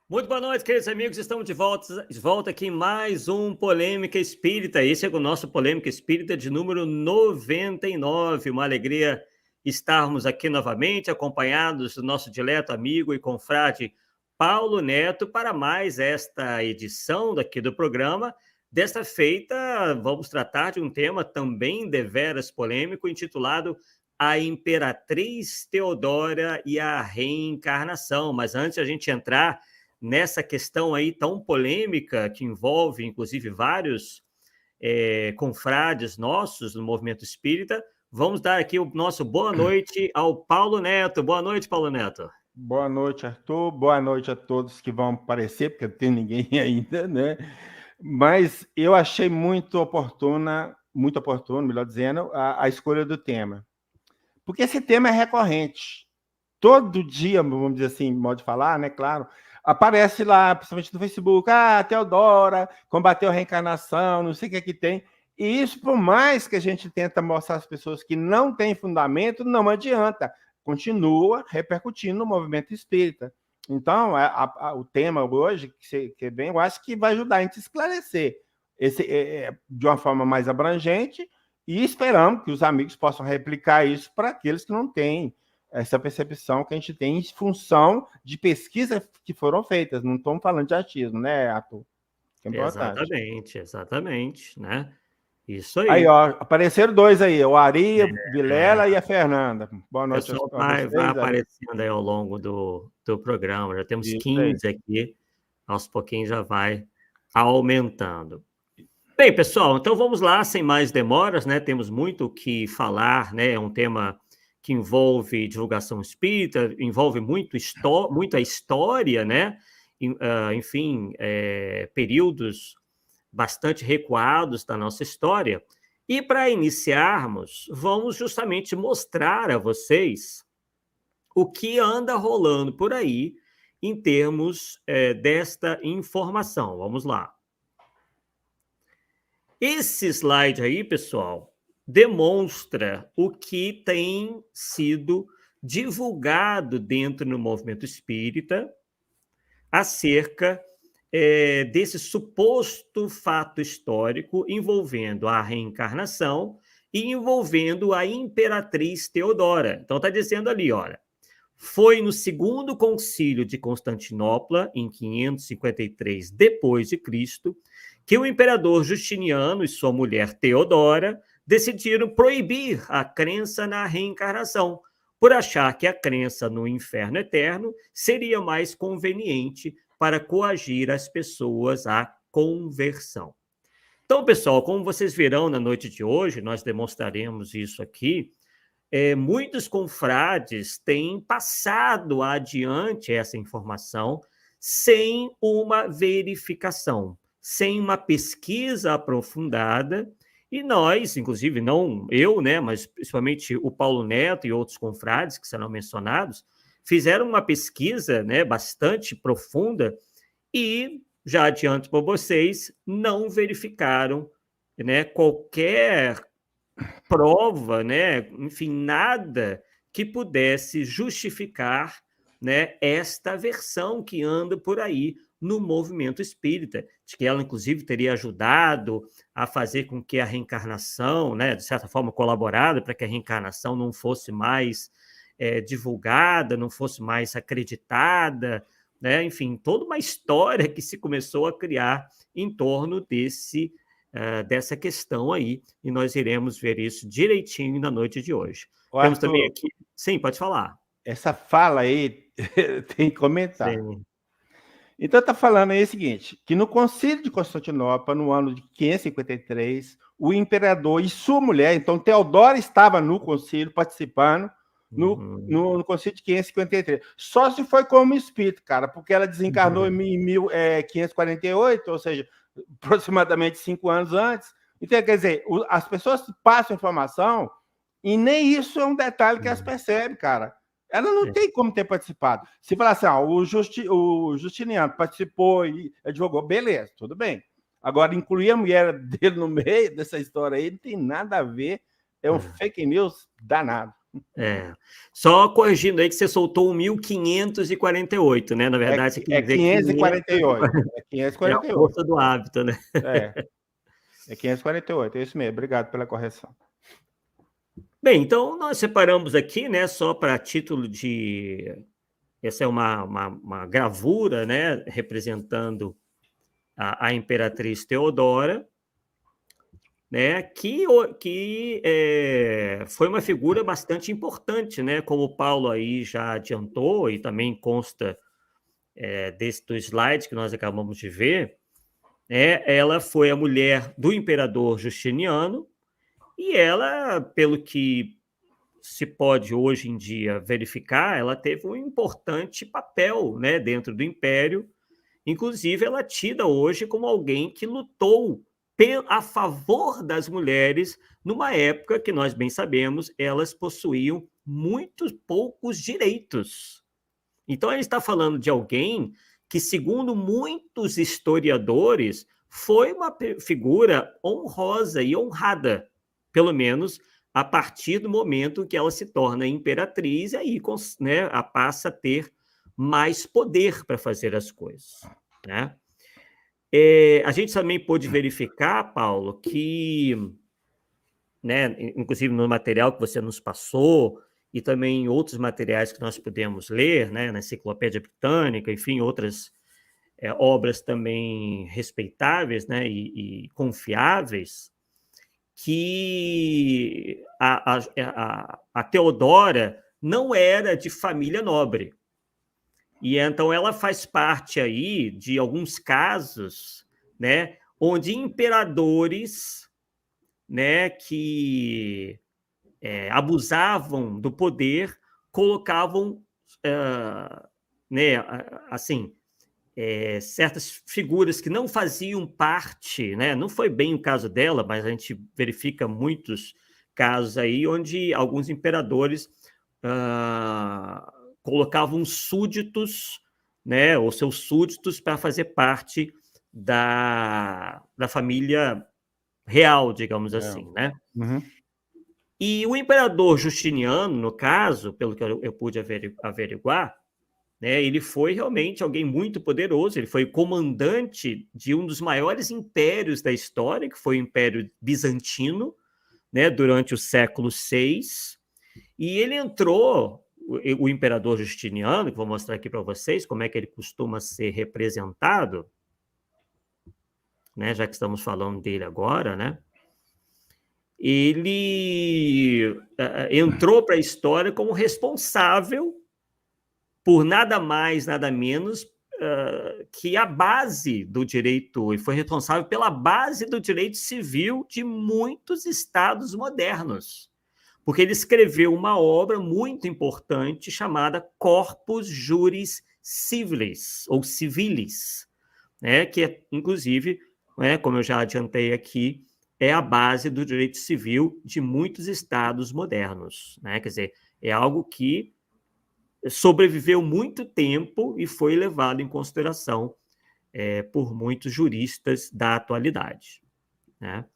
Muito boa noite, queridos amigos. Estamos de volta aqui em mais um Polêmica Espírita. Esse é o nosso Polêmica Espírita de número 99. Uma alegria estarmos aqui novamente, acompanhados do nosso dileto amigo e confrade Paulo Neto, para mais esta edição daqui do programa. Desta feita, vamos tratar de um tema também deveras polêmico, intitulado A Imperatriz Teodora e a Reencarnação. Mas antes de a gente entrar nessa questão aí tão polêmica, que envolve, inclusive, vários confrades nossos no movimento espírita, vamos dar aqui o nosso boa noite ao Paulo Neto. Boa noite, Paulo Neto. Boa noite, Arthur. Boa noite a todos que vão aparecer, porque não tem ninguém ainda, né? Mas eu achei muito oportuno, melhor dizendo, a escolha do tema. Porque esse tema é recorrente. Todo dia, vamos dizer assim, modo de falar, né? Claro, aparece lá, principalmente no Facebook, Teodora combateu a reencarnação, não sei o que é que tem. E isso, por mais que a gente tenta mostrar às pessoas que não tem fundamento, não adianta. Continua repercutindo no movimento espírita. Então, o tema hoje, que é bem, eu acho que vai ajudar a gente a esclarecer de uma forma mais abrangente, e esperamos que os amigos possam replicar isso para aqueles que não têm essa percepção que a gente tem em função de pesquisas que foram feitas. Não estamos falando de achismo, né, Arthur? É importante. Exatamente, né? Isso aí. Aí, ó, apareceram dois aí, o Ari, Vilela e a Fernanda. Boa noite. O pessoal vai aparecendo aí ao longo do programa. Já temos 15 aqui, aos pouquinhos já vai aumentando. Bem, pessoal, então vamos lá, sem mais demoras, né? Temos muito o que falar, né? É um tema que envolve divulgação espírita, envolve muita história, né? Enfim, períodos bastante recuados da nossa história. E para iniciarmos, vamos justamente mostrar a vocês o que anda rolando por aí em termos desta informação. Vamos lá. Esse slide aí, pessoal, demonstra o que tem sido divulgado dentro do movimento espírita acerca desse suposto fato histórico envolvendo a reencarnação e envolvendo a Imperatriz Teodora. Então, está dizendo ali, olha, foi no segundo concílio de Constantinopla, em 553 depois de Cristo, que o imperador Justiniano e sua mulher Teodora decidiram proibir a crença na reencarnação, por achar que a crença no inferno eterno seria mais conveniente para coagir as pessoas à conversão. Então, pessoal, como vocês verão na noite de hoje, nós demonstraremos isso aqui, muitos confrades têm passado adiante essa informação sem uma verificação, sem uma pesquisa aprofundada, e nós, inclusive, não eu, né, mas principalmente o Paulo Neto e outros confrades que serão mencionados, fizeram uma pesquisa, né, bastante profunda e, já adianto para vocês, não verificaram, né, qualquer prova, né, enfim, nada que pudesse justificar, né, esta versão que anda por aí no movimento espírita, de que ela, inclusive, teria ajudado a fazer com que a reencarnação, né, de certa forma, colaborado para que a reencarnação não fosse mais divulgada, não fosse mais acreditada, né? Enfim, toda uma história que se começou a criar em torno dessa questão aí, e nós iremos ver isso direitinho na noite de hoje. Temos também aqui... Sim, pode falar. Essa fala aí tem que comentar. Sim. Então, está falando aí o seguinte, que no concílio de Constantinopla, no ano de 553, o imperador e sua mulher, então Teodora estava no concílio, participando, no concílio de 553. Só se foi como espírito, cara, porque ela desencarnou em 1548, ou seja, aproximadamente 5 anos antes. Então, quer dizer, as pessoas passam informação e nem isso é um detalhe que elas percebem, cara. Ela não tem como ter participado. Se falar assim, o Justiniano participou e advogou, beleza, tudo bem. Agora, incluir a mulher dele no meio dessa história aí não tem nada a ver, é um fake news danado. Só corrigindo aí que você soltou o 1548, né? Na verdade, você quer dizer 548. É É a 548. força do hábito, né? É 548, é isso mesmo. Obrigado pela correção. Bem, então nós separamos aqui, né, só para título de... Essa é uma gravura, né, representando a Imperatriz Teodora, né, que foi uma figura bastante importante, né, como o Paulo aí já adiantou, e também consta do slide que nós acabamos de ver, ela foi a mulher do imperador Justiniano, e ela, pelo que se pode hoje em dia verificar, ela teve um importante papel, né, dentro do Império. Inclusive, ela é tida hoje como alguém que lutou a favor das mulheres numa época que nós bem sabemos, elas possuíam muito poucos direitos. Então, a gente está falando de alguém que, segundo muitos historiadores, foi uma figura honrosa e honrada, pelo menos a partir do momento que ela se torna imperatriz, e aí, né, passa a ter mais poder para fazer as coisas, né? A gente também pôde verificar, Paulo, que, né, inclusive no material que você nos passou, e também em outros materiais que nós pudemos ler, né, na Enciclopédia Britânica, enfim, outras obras também respeitáveis, né, e confiáveis, que a Teodora não era de família nobre. E então ela faz parte aí de alguns casos, né, onde imperadores, né, que abusavam do poder colocavam, né, assim, certas figuras que não faziam parte, né, não foi bem o caso dela, mas a gente verifica muitos casos aí onde alguns imperadores colocavam súditos, né, ou seus súditos para fazer parte da família real, digamos assim, né? Uhum. E o imperador Justiniano, no caso, pelo que eu pude averiguar, né, ele foi realmente alguém muito poderoso, ele foi comandante de um dos maiores impérios da história, que foi o Império Bizantino, né, durante o século VI, e ele entrou, o imperador Justiniano, que vou mostrar aqui para vocês como é que ele costuma ser representado, né, já que estamos falando dele agora, né? Ele entrou para a história como responsável por nada mais, nada menos que a base do direito, e foi responsável pela base do direito civil de muitos estados modernos, porque ele escreveu uma obra muito importante chamada Corpus Juris Civilis, ou Civilis, né, que é, inclusive, né, como eu já adiantei aqui, é a base do direito civil de muitos estados modernos, né? Quer dizer, é algo que sobreviveu muito tempo e foi levado em consideração por muitos juristas da atualidade, né?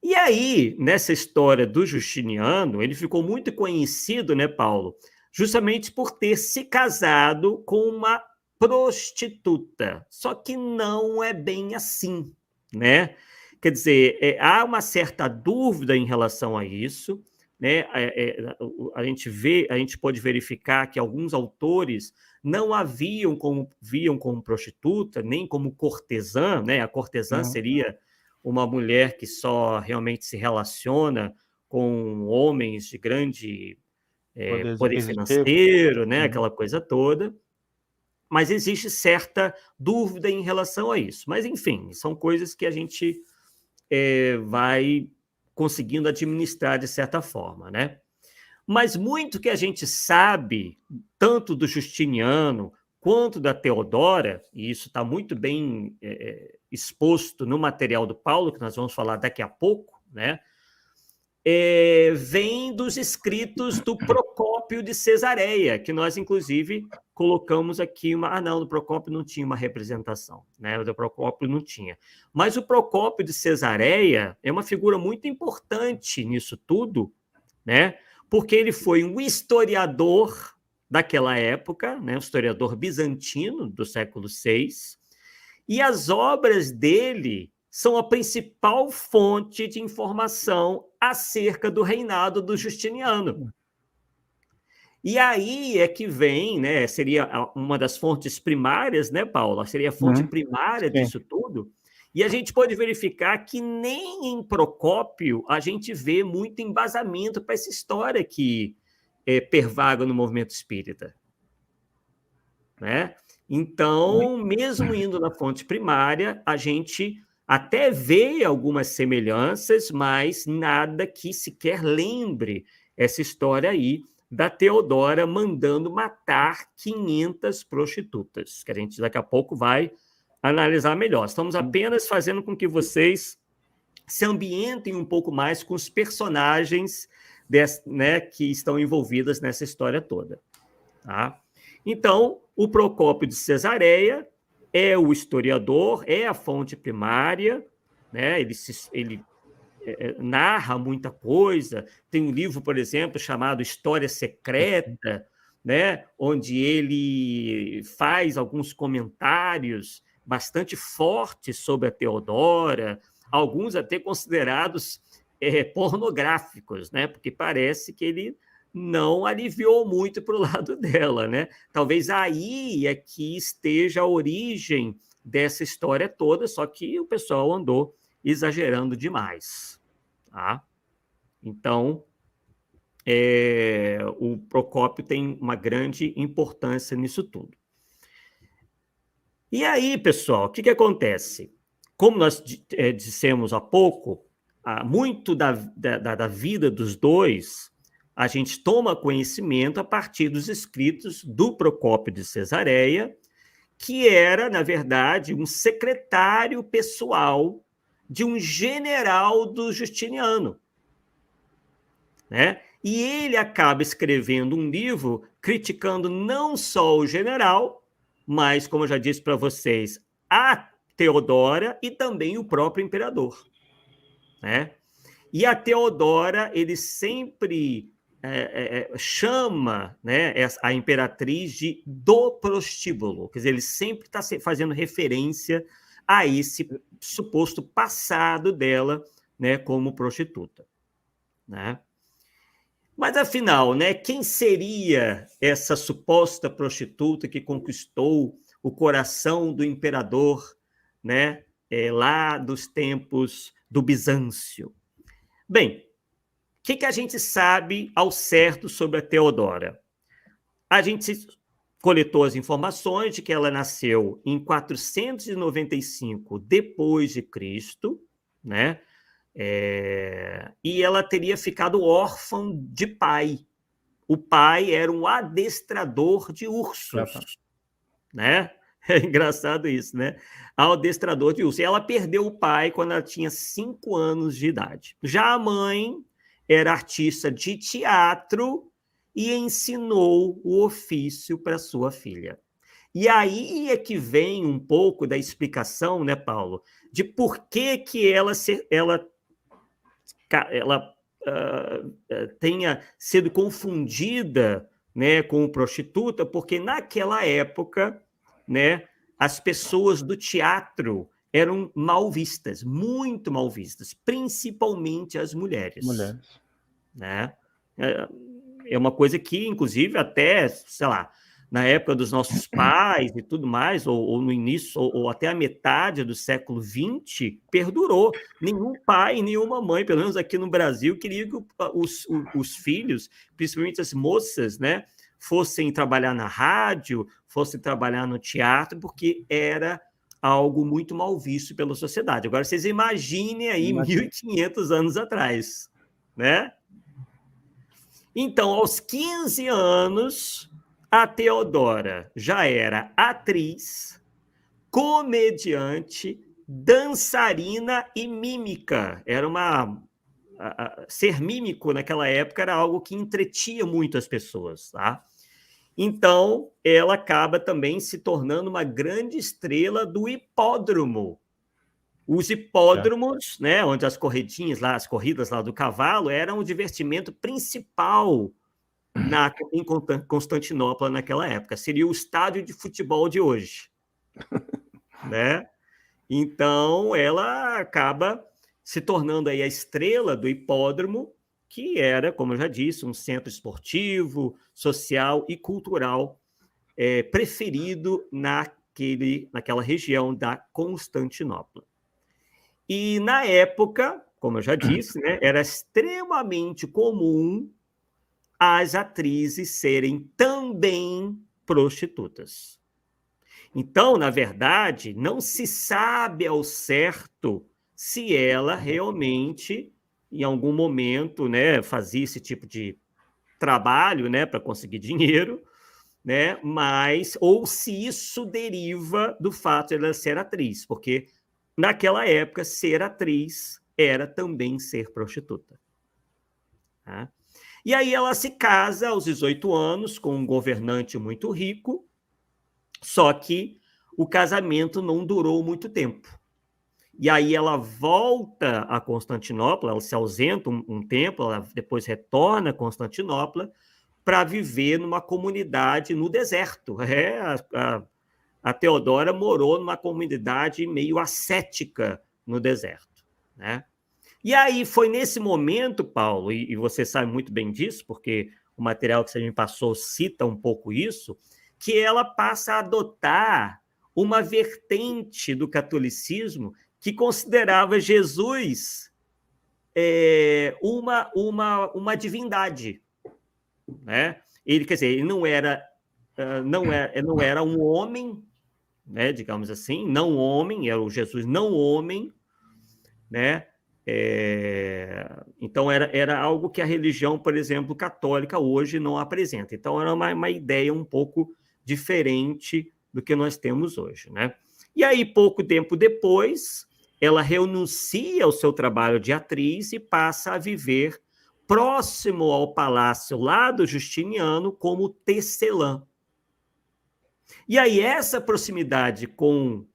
E aí, nessa história do Justiniano, ele ficou muito conhecido, né, Paulo, justamente por ter se casado com uma prostituta. Só que não é bem assim, né? Quer dizer, há uma certa dúvida em relação a isso, né? A gente pode verificar que alguns autores não a viam como prostituta, nem como cortesã, né? A cortesã seria uma mulher que só realmente se relaciona com homens de grande poder financeiro, né? Aquela coisa toda. Mas existe certa dúvida em relação a isso. Mas, enfim, são coisas que a gente vai conseguindo administrar de certa forma, né? Mas muito que a gente sabe, tanto do Justiniano quanto da Teodora, e isso está muito bem exposto no material do Paulo, que nós vamos falar daqui a pouco, né? Vem dos escritos do Procópio de Cesareia, que nós, inclusive, colocamos aqui uma... não, o Procópio não tinha uma representação, né? O do Procópio não tinha. Mas o Procópio de Cesareia é uma figura muito importante nisso tudo, né? porque ele foi um historiador daquela época, né, um historiador bizantino do século VI, e as obras dele são a principal fonte de informação acerca do reinado do Justiniano. E aí é que vem, né, seria uma das fontes primárias, né, Paula? Seria a fonte primária disso tudo. E a gente pode verificar que nem em Procópio a gente vê muito embasamento para essa história que pervaga no movimento espírita, né? Então, mesmo indo na fonte primária, a gente até vê algumas semelhanças, mas nada que sequer lembre essa história aí da Teodora mandando matar 500 prostitutas, que a gente daqui a pouco vai analisar melhor. Estamos apenas fazendo com que vocês se ambientem um pouco mais com os personagens né, que estão envolvidos nessa história toda. Tá? Então, o Procópio de Cesareia é o historiador, é a fonte primária, né? Ele narra muita coisa. Tem um livro, por exemplo, chamado História Secreta, né? Onde ele faz alguns comentários bastante fortes sobre a Teodora, alguns até considerados pornográficos, né? Porque parece que ele não aliviou muito para o lado dela, né? Talvez aí é que esteja a origem dessa história toda, só que o pessoal andou exagerando demais, tá? Então, o Procópio tem uma grande importância nisso tudo. E aí, pessoal, o que acontece? Como nós dissemos há pouco, muito da vida dos dois a gente toma conhecimento a partir dos escritos do Procópio de Cesareia, que era, na verdade, um secretário pessoal de um general do Justiniano, né? E ele acaba escrevendo um livro criticando não só o general, mas, como eu já disse para vocês, a Teodora e também o próprio imperador, né? E a Teodora, ele sempre chama, né, a imperatriz de do prostíbulo, quer dizer, ele sempre está fazendo referência a esse suposto passado dela, né, como prostituta, né? Mas afinal, né, quem seria essa suposta prostituta que conquistou o coração do imperador, né, lá dos tempos do Bizâncio? Bem, o que a gente sabe ao certo sobre a Teodora? A gente coletou as informações de que ela nasceu em 495 depois de Cristo, né? E ela teria ficado órfã de pai. O pai era um adestrador de ursos, né? É engraçado isso, né? Adestrador de ursos. E ela perdeu o pai quando ela tinha 5 anos de idade. Já a mãe era artista de teatro e ensinou o ofício para sua filha. E aí é que vem um pouco da explicação, né, Paulo, de por que ela tenha sido confundida, né, com prostituta, porque naquela época, né, as pessoas do teatro eram mal vistas, muito mal vistas, principalmente as mulheres. Né? É uma coisa que, inclusive, até, sei lá, na época dos nossos pais e tudo mais, ou no início, ou até a metade do século XX, perdurou. Nenhum pai, nenhuma mãe, pelo menos aqui no Brasil, queria que os filhos, principalmente as moças, né, fossem trabalhar na rádio, fossem trabalhar no teatro, porque era algo muito mal visto pela sociedade. Agora, vocês imaginem aí 1.500 anos atrás, né? Então, aos 15 anos, a Teodora já era atriz, comediante, dançarina e mímica. Era ser mímico naquela época era algo que entretinha muito as pessoas, tá? Então, ela acaba também se tornando uma grande estrela do hipódromo, Os hipódromos, né, onde as corridinhas lá, as corridas lá do cavalo, eram o divertimento principal em Constantinopla naquela época. Seria o estádio de futebol de hoje, né? Então, ela acaba se tornando aí a estrela do hipódromo, que era, como eu já disse, um centro esportivo, social e cultural preferido naquela região da Constantinopla. E, na época, como eu já disse, né, era extremamente comum as atrizes serem também prostitutas. Então, na verdade, não se sabe ao certo se ela realmente, em algum momento, né, fazia esse tipo de trabalho, né, para conseguir dinheiro, né, ou se isso deriva do fato de ela ser atriz, porque naquela época ser atriz era também ser prostituta. Tá? E aí ela se casa aos 18 anos com um governante muito rico, só que o casamento não durou muito tempo. E aí ela volta a Constantinopla, ela se ausenta um tempo, ela depois retorna a Constantinopla para viver numa comunidade no deserto. A Teodora morou numa comunidade meio ascética no deserto, né? E aí foi nesse momento, Paulo, e você sabe muito bem disso, porque o material que você me passou cita um pouco isso, que ela passa a adotar uma vertente do catolicismo que considerava Jesus uma divindade, né? Ele, quer dizer, ele não era um homem, né, digamos assim, não homem, era o Jesus não homem, né? Então, era algo que a religião, por exemplo, católica, hoje não apresenta. Então, era uma ideia um pouco diferente do que nós temos hoje, né? E aí, pouco tempo depois, ela renuncia ao seu trabalho de atriz e passa a viver próximo ao palácio lá do Justiniano como tecelã. E aí, essa proximidade com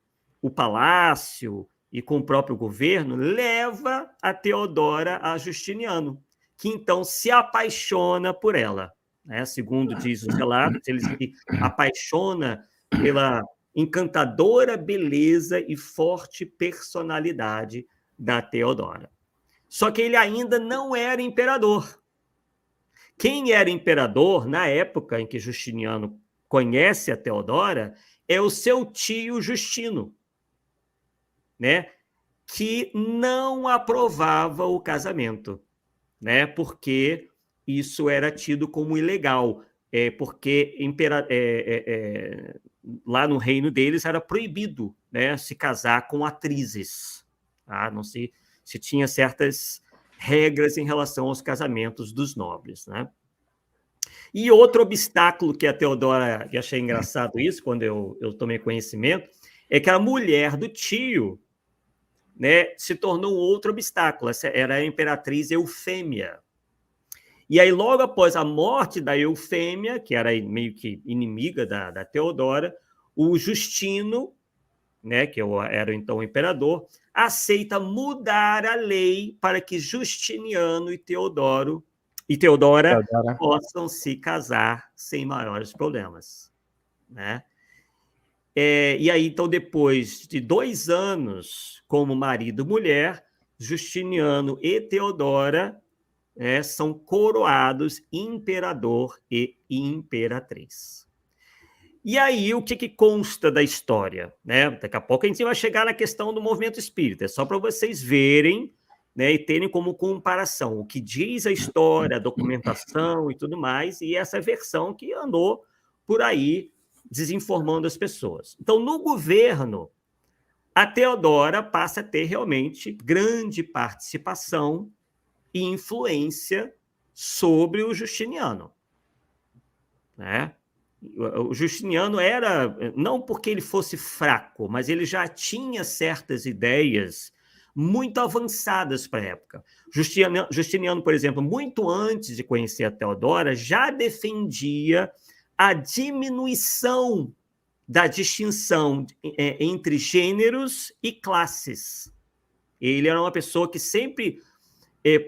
o palácio e com o próprio governo leva a Teodora a Justiniano, que então se apaixona por ela, né? Segundo diz os relatos, ele se apaixona pela encantadora beleza e forte personalidade da Teodora. Só que ele ainda não era imperador. Quem era imperador na época em que Justiniano conhece a Teodora é o seu tio Justino, né? Que não aprovava o casamento, né? Porque isso era tido como ilegal, porque lá no reino deles era proibido, né, se casar com atrizes. Tá? Não se tinha certas regras em relação aos casamentos dos nobres, né? E outro obstáculo que a Teodora, que achei engraçado isso, quando eu tomei conhecimento, é que a mulher do tio, né, se tornou um outro obstáculo. Essa era a imperatriz Eufêmia. E aí, logo após a morte da Eufêmia, que era meio que inimiga da Teodora, o Justino, né, que era então o imperador, aceita mudar a lei para que Justiniano e Teodora possam se casar sem maiores problemas, né? E aí, então, depois de 2 anos como marido e mulher, Justiniano e Teodora são coroados imperador e imperatriz. E aí, o que consta da história? Né? Daqui a pouco a gente vai chegar na questão do movimento espírita, só para vocês verem, né, e terem como comparação o que diz a história, a documentação e tudo mais, e essa versão que andou por aí desinformando as pessoas. Então, no governo, a Teodora passa a ter realmente grande participação e influência sobre o Justiniano, né? O Justiniano era, não porque ele fosse fraco, mas ele já tinha certas ideias muito avançadas para a época. Justiniano, por exemplo, muito antes de conhecer a Teodora, já defendia a diminuição da distinção entre gêneros e classes. Ele era uma pessoa que sempre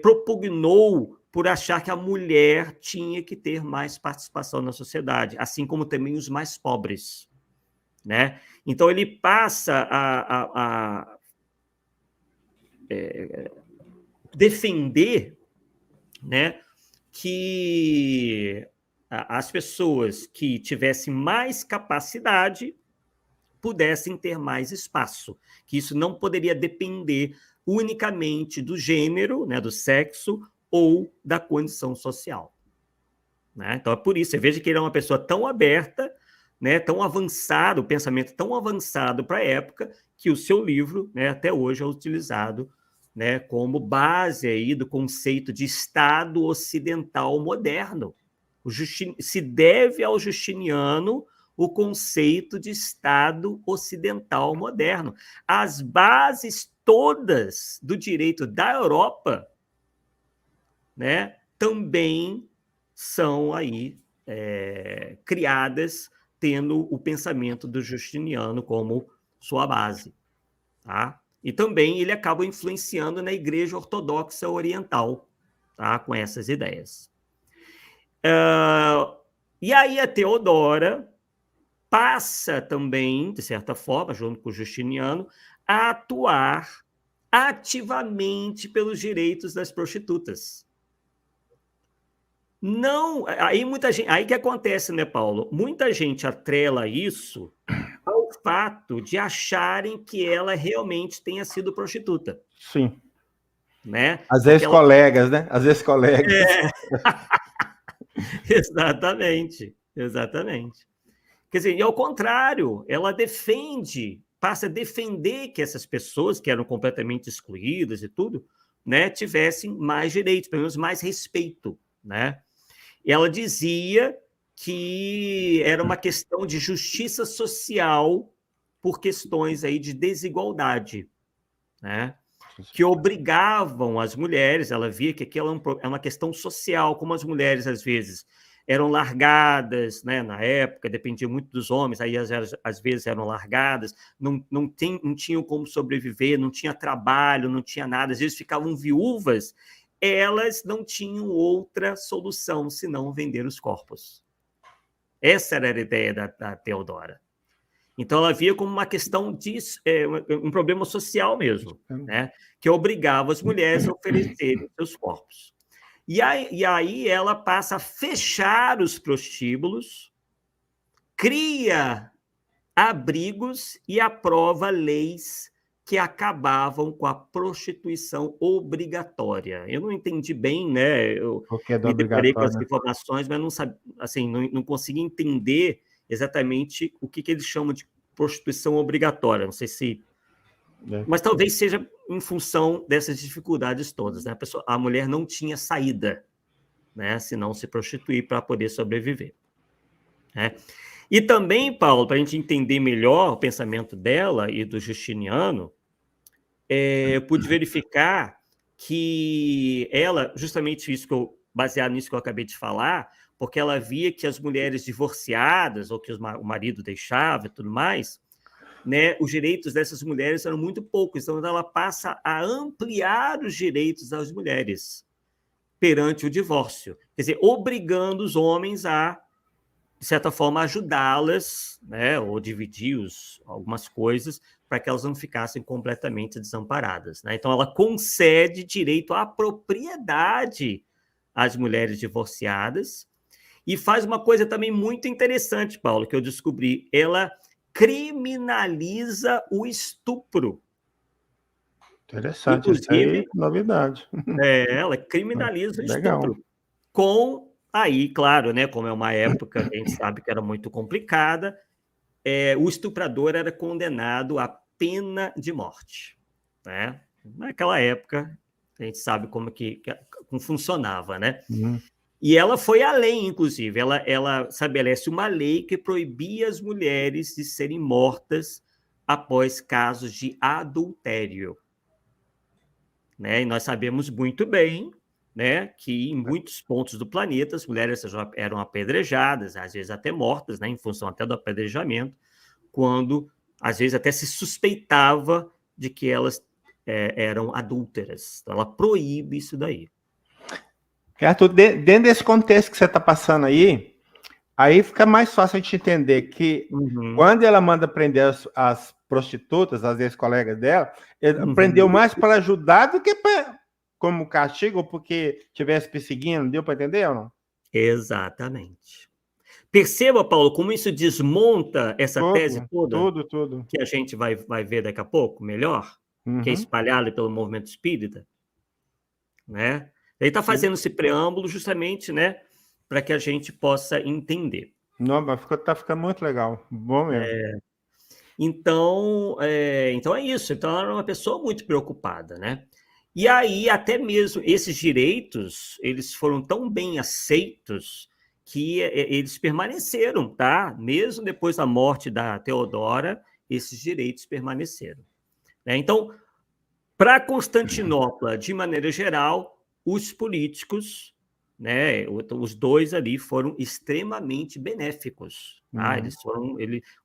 propugnou por achar que a mulher tinha que ter mais participação na sociedade, assim como também os mais pobres, né? Então, ele passa a defender, né, que as pessoas que tivessem mais capacidade pudessem ter mais espaço, que isso não poderia depender unicamente do gênero, né, do sexo ou da condição social. Né? Então, é por isso, você veja que ele é uma pessoa tão aberta, né, tão avançado, o pensamento tão avançado para a época, que o seu livro, né, até hoje é utilizado, né, como base aí do conceito de Estado ocidental moderno. Se deve ao Justiniano o conceito de Estado ocidental moderno. As bases todas do direito da Europa, né, também são aí criadas tendo o pensamento do Justiniano como sua base. Tá? E também ele acaba influenciando na Igreja Ortodoxa Oriental, tá? Com essas ideias. E aí a Teodora passa também, de certa forma, junto com o Justiniano, a atuar ativamente pelos direitos das prostitutas. Não, aí muita gente, aí que acontece, né, Paulo? Muita gente atrela isso ao fato de acharem que ela realmente tenha sido prostituta. Sim. Né? Às vezes colegas, né? Às vezes colegas. Exatamente, exatamente. Quer dizer, e ao contrário, ela passa a defender que essas pessoas que eram completamente excluídas e tudo, né, tivessem mais direitos, pelo menos mais respeito, né? E ela dizia que era uma questão de justiça social por questões aí de desigualdade, né? Que obrigavam as mulheres, ela via que aquilo é uma questão social, como as mulheres, às vezes, eram largadas, né, na época, dependia muito dos homens, aí às vezes eram largadas, não tinham como sobreviver, não tinha trabalho, não tinha nada, às vezes ficavam viúvas, elas não tinham outra solução senão vender os corpos. Essa era a ideia da Teodora. Então, ela via como uma questão de um problema social mesmo, né? Que obrigava as mulheres a oferecerem seus corpos. E aí ela passa a fechar os prostíbulos, cria abrigos e aprova leis que acabavam com a prostituição obrigatória. Eu não entendi bem, né? Eu me deparei com as informações, mas não sabia, assim, não consegui entender exatamente o que eles chamam de prostituição obrigatória. Não sei se... Mas talvez seja em função dessas dificuldades todas. Né? A mulher não tinha saída, né? Se não se prostituir para poder sobreviver. Né? E também, Paulo, para a gente entender melhor o pensamento dela e do Justiniano, eu pude verificar que ela, justamente isso baseado nisso que eu acabei de falar, porque ela via que as mulheres divorciadas, ou que o marido deixava e tudo mais, né, os direitos dessas mulheres eram muito poucos. Então, ela passa a ampliar os direitos das mulheres perante o divórcio. Quer dizer, obrigando os homens a, de certa forma, ajudá-las, né, ou dividir algumas coisas para que elas não ficassem completamente desamparadas. Né? Então, ela concede direito à propriedade às mulheres divorciadas e faz uma coisa também muito interessante, Paulo, que eu descobri. Ela criminaliza o estupro. Interessante, inclusive, isso aí, novidade. Ela criminaliza o estupro. Com, aí, claro, né, como é uma época que a gente sabe que era muito complicada, o estuprador era condenado à pena de morte. Né? Naquela época, a gente sabe como funcionava, né? Uhum. E ela foi além, inclusive. Ela estabelece uma lei que proibia as mulheres de serem mortas após casos de adultério. Né? E nós sabemos muito bem, né, que em muitos pontos do planeta as mulheres eram apedrejadas, às vezes até mortas, né, em função até do apedrejamento, quando às vezes até se suspeitava de que elas eram adúlteras. Então, ela proíbe isso daí. Arthur, dentro desse contexto que você está passando aí fica mais fácil a gente entender que quando ela manda prender as prostitutas, as ex-colegas dela, prendeu mais para ajudar do que como castigo, ou porque estivesse perseguindo, deu para entender ou não? Exatamente. Perceba, Paulo, como isso desmonta essa tese toda Tudo. que a gente vai ver daqui a pouco, melhor, que é espalhada pelo movimento espírita, né? Ele está fazendo esse preâmbulo justamente, né, para que a gente possa entender. Não, mas está ficando muito legal. Bom mesmo. Então é isso. Então, ela era uma pessoa muito preocupada, né? E aí, até mesmo esses direitos, eles foram tão bem aceitos que eles permaneceram, tá? Mesmo depois da morte da Teodora, esses direitos permaneceram, né? Então, para Constantinopla, de maneira geral, os políticos, né, os dois ali foram extremamente benéficos. Tá?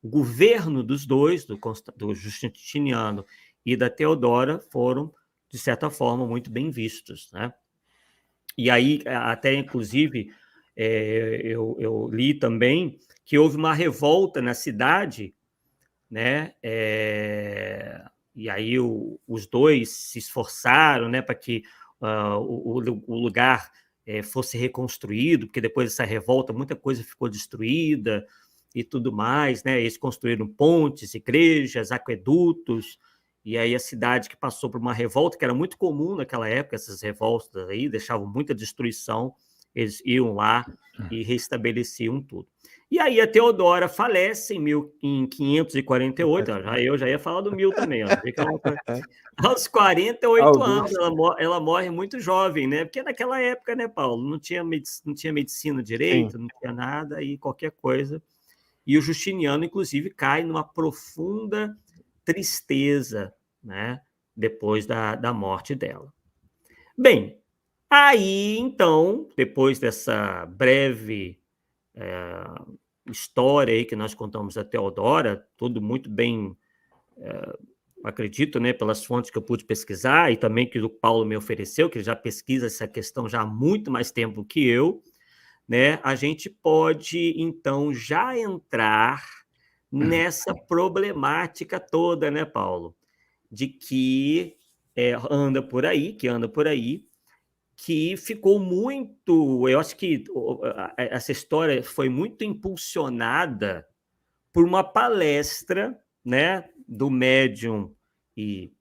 O governo dos dois, do Justiniano e da Teodora, foram, de certa forma, muito bem vistos. Né? E aí, até inclusive, eu li também que houve uma revolta na cidade, né? E aí os dois se esforçaram, né, para que o lugar fosse reconstruído, porque depois dessa revolta muita coisa ficou destruída e tudo mais, né? Eles construíram pontes, igrejas, aquedutos, e aí a cidade que passou por uma revolta, que era muito comum naquela época, essas revoltas aí deixavam muita destruição, eles iam lá e restabeleciam tudo. E aí a Teodora falece em 548, eu já ia falar do 1000 também, ó, aos 48 anos, ela morre muito jovem, né? Porque naquela época, né, Paulo, não tinha medicina direito, não tinha nada, e qualquer coisa. E o Justiniano, inclusive, cai numa profunda tristeza, né, depois da morte dela. Bem, aí, então, depois dessa breve história aí que nós contamos da Teodora, tudo muito bem, acredito, né, pelas fontes que eu pude pesquisar e também que o Paulo me ofereceu, que ele já pesquisa essa questão já há muito mais tempo que eu, né, a gente pode, então, já entrar nessa problemática toda, né, Paulo, de que anda por aí, que ficou muito... Eu acho que essa história foi muito impulsionada por uma palestra, né, do médium e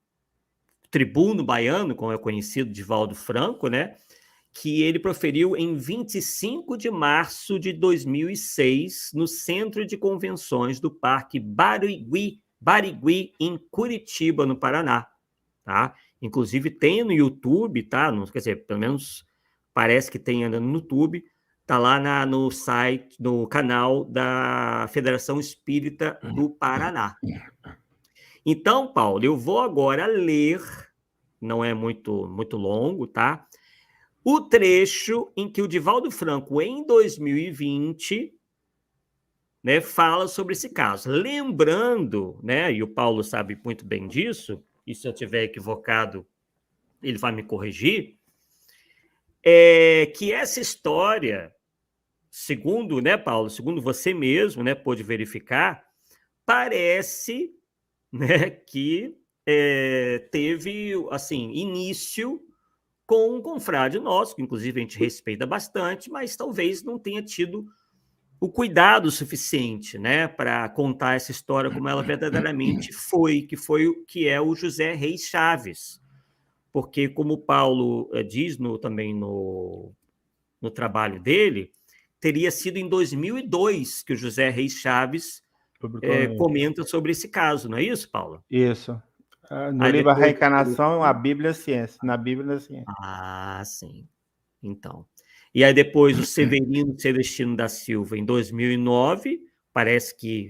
tribuno baiano, como é conhecido, Divaldo Franco, né, que ele proferiu em 25 de março de 2006, no Centro de Convenções do Parque Barigui, em Curitiba, no Paraná. Tá? Inclusive tem no YouTube, tá? Quer dizer, pelo menos parece que tem ainda no YouTube, tá lá no site, no canal da Federação Espírita do Paraná. Então, Paulo, eu vou agora ler, não é muito longo, tá? O trecho em que o Divaldo Franco, em 2020, né, fala sobre esse caso. Lembrando, né, e o Paulo sabe muito bem disso, e se eu estiver equivocado, ele vai me corrigir, que essa história, segundo, né, Paulo, segundo você mesmo, né, pôde verificar, parece, né, que teve, assim, início com um confrade nosso, que inclusive a gente respeita bastante, mas talvez não tenha tido o cuidado suficiente, né, para contar essa história como ela verdadeiramente foi, que é o José Reis Chaves. Porque, como o Paulo diz também no trabalho dele, teria sido em 2002 que o José Reis Chaves comenta sobre esse caso, não é isso, Paulo? Isso. No Aí livro A depois... Reencarnação, a Bíblia e a Ciência. Na Bíblia e a Ciência. Ah, sim. Então. E aí depois o Severino Celestino da Silva, em 2009, parece que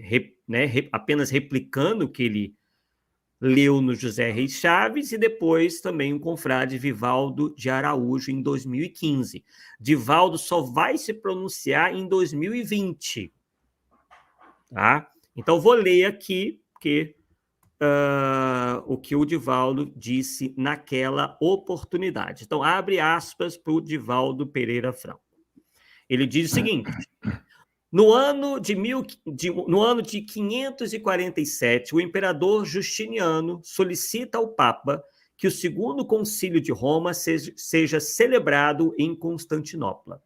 apenas replicando o que ele leu no José Reis Chaves, e depois também o confrade Vivaldo de Araújo, em 2015. Divaldo só vai se pronunciar em 2020. Tá? Então, vou ler aqui, porque o que o Divaldo disse naquela oportunidade. Então, abre aspas para o Divaldo Pereira Franco. Ele diz o seguinte: no ano de 547, o imperador Justiniano solicita ao Papa que o segundo concílio de Roma seja celebrado em Constantinopla.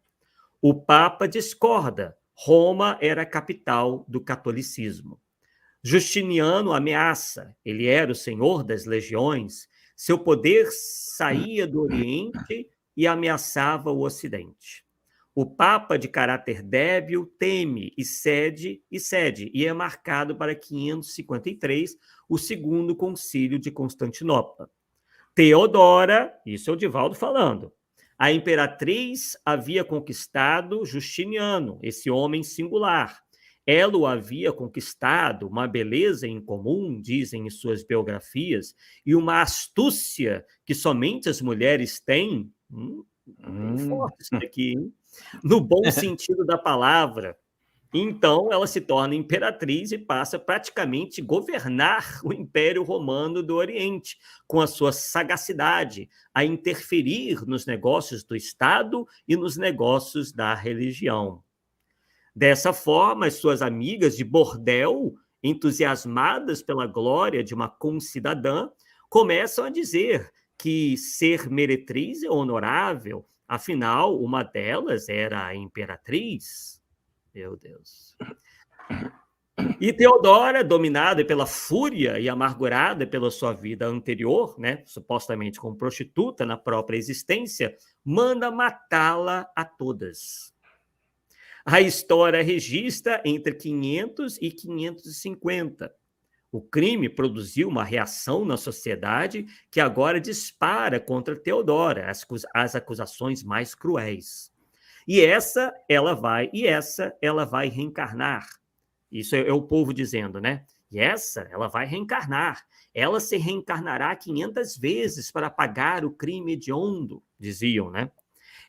O Papa discorda. Roma era a capital do catolicismo. Justiniano ameaça. Ele era o senhor das legiões. Seu poder saía do Oriente e ameaçava o Ocidente. O Papa, de caráter débil, teme e cede, e é marcado para 553, o segundo concílio de Constantinopla. Teodora, isso é o Divaldo falando, a imperatriz havia conquistado Justiniano, esse homem singular. Ela o havia conquistado, uma beleza incomum, dizem em suas biografias, e uma astúcia que somente as mulheres têm. Bem forte isso aqui, hein? No bom sentido da palavra. Então, ela se torna imperatriz e passa praticamente a governar o Império Romano do Oriente, com a sua sagacidade, a interferir nos negócios do Estado e nos negócios da religião. Dessa forma, as suas amigas de bordel, entusiasmadas pela glória de uma concidadã, começam a dizer que ser meretriz é honorável, afinal, uma delas era a imperatriz. Meu Deus. E Teodora, dominada pela fúria e amargurada pela sua vida anterior, né, supostamente como prostituta na própria existência, manda matá-la a todas. A história registra entre 500 e 550. O crime produziu uma reação na sociedade que agora dispara contra Teodora as acusações mais cruéis. E essa ela vai reencarnar. Isso é o povo dizendo, né? E essa ela vai reencarnar. Ela se reencarnará 500 vezes para pagar o crime hediondo, diziam, né?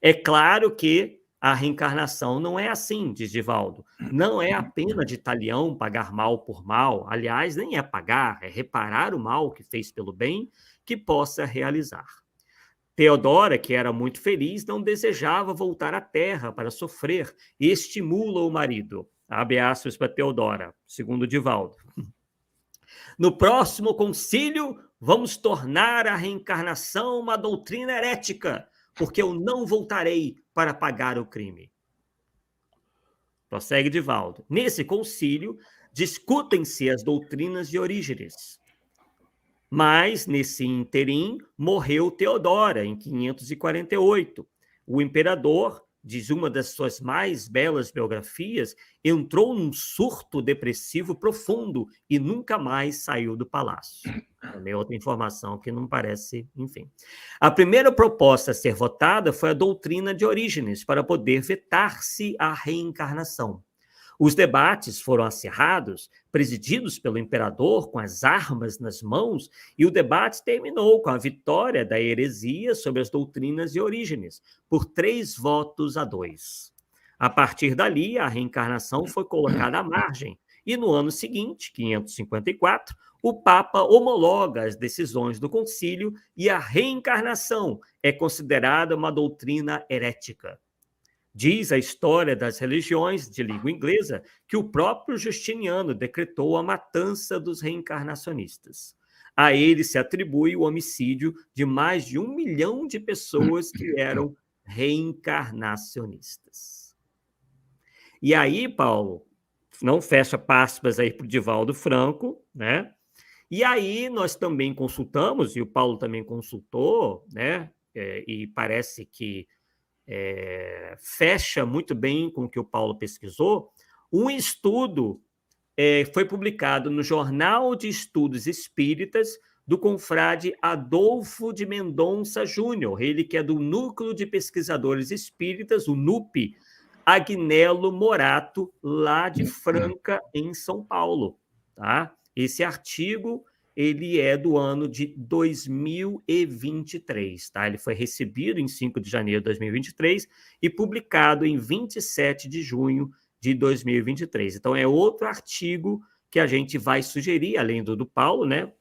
É claro que a reencarnação não é assim, diz Divaldo. Não é a pena de talião pagar mal por mal. Aliás, nem é pagar, é reparar o mal que fez pelo bem que possa realizar. Teodora, que era muito feliz, não desejava voltar à terra para sofrer e estimula o marido. Abre aspas para Teodora, segundo Divaldo. No próximo concílio, vamos tornar a reencarnação uma doutrina herética, porque eu não voltarei para pagar o crime. Prossegue Divaldo. Nesse concílio, discutem-se as doutrinas de Orígenes. Mas, nesse ínterim, morreu Teodora, em 548. O imperador, diz uma das suas mais belas biografias, entrou num surto depressivo profundo e nunca mais saiu do palácio. Também outra informação que não parece, enfim. A primeira proposta a ser votada foi a doutrina de Orígenes, para poder vetar-se a reencarnação. Os debates foram acirrados, presididos pelo imperador com as armas nas mãos, e o debate terminou com a vitória da heresia sobre as doutrinas de Orígenes, por 3-2. A partir dali, a reencarnação foi colocada à margem, e no ano seguinte, 554, o Papa homologa as decisões do concílio e a reencarnação é considerada uma doutrina herética. Diz a história das religiões de língua inglesa que o próprio Justiniano decretou a matança dos reencarnacionistas. A ele se atribui o homicídio de mais de 1 milhão de pessoas que eram reencarnacionistas. E aí, Paulo, não fecha aspas aí para o Divaldo Franco, né? E aí nós também consultamos, e o Paulo também consultou, né? E parece que fecha muito bem com o que o Paulo pesquisou. Um estudo foi publicado no Jornal de Estudos Espíritas do confrade Adolfo de Mendonça Júnior, ele que é do Núcleo de Pesquisadores Espíritas, o NUP, Agnello Morato, lá de Franca, em São Paulo. Tá? Esse artigo ele é do ano de 2023, tá? Ele foi recebido em 5 de janeiro de 2023 e publicado em 27 de junho de 2023. Então, é outro artigo que a gente vai sugerir, além do Paulo, né,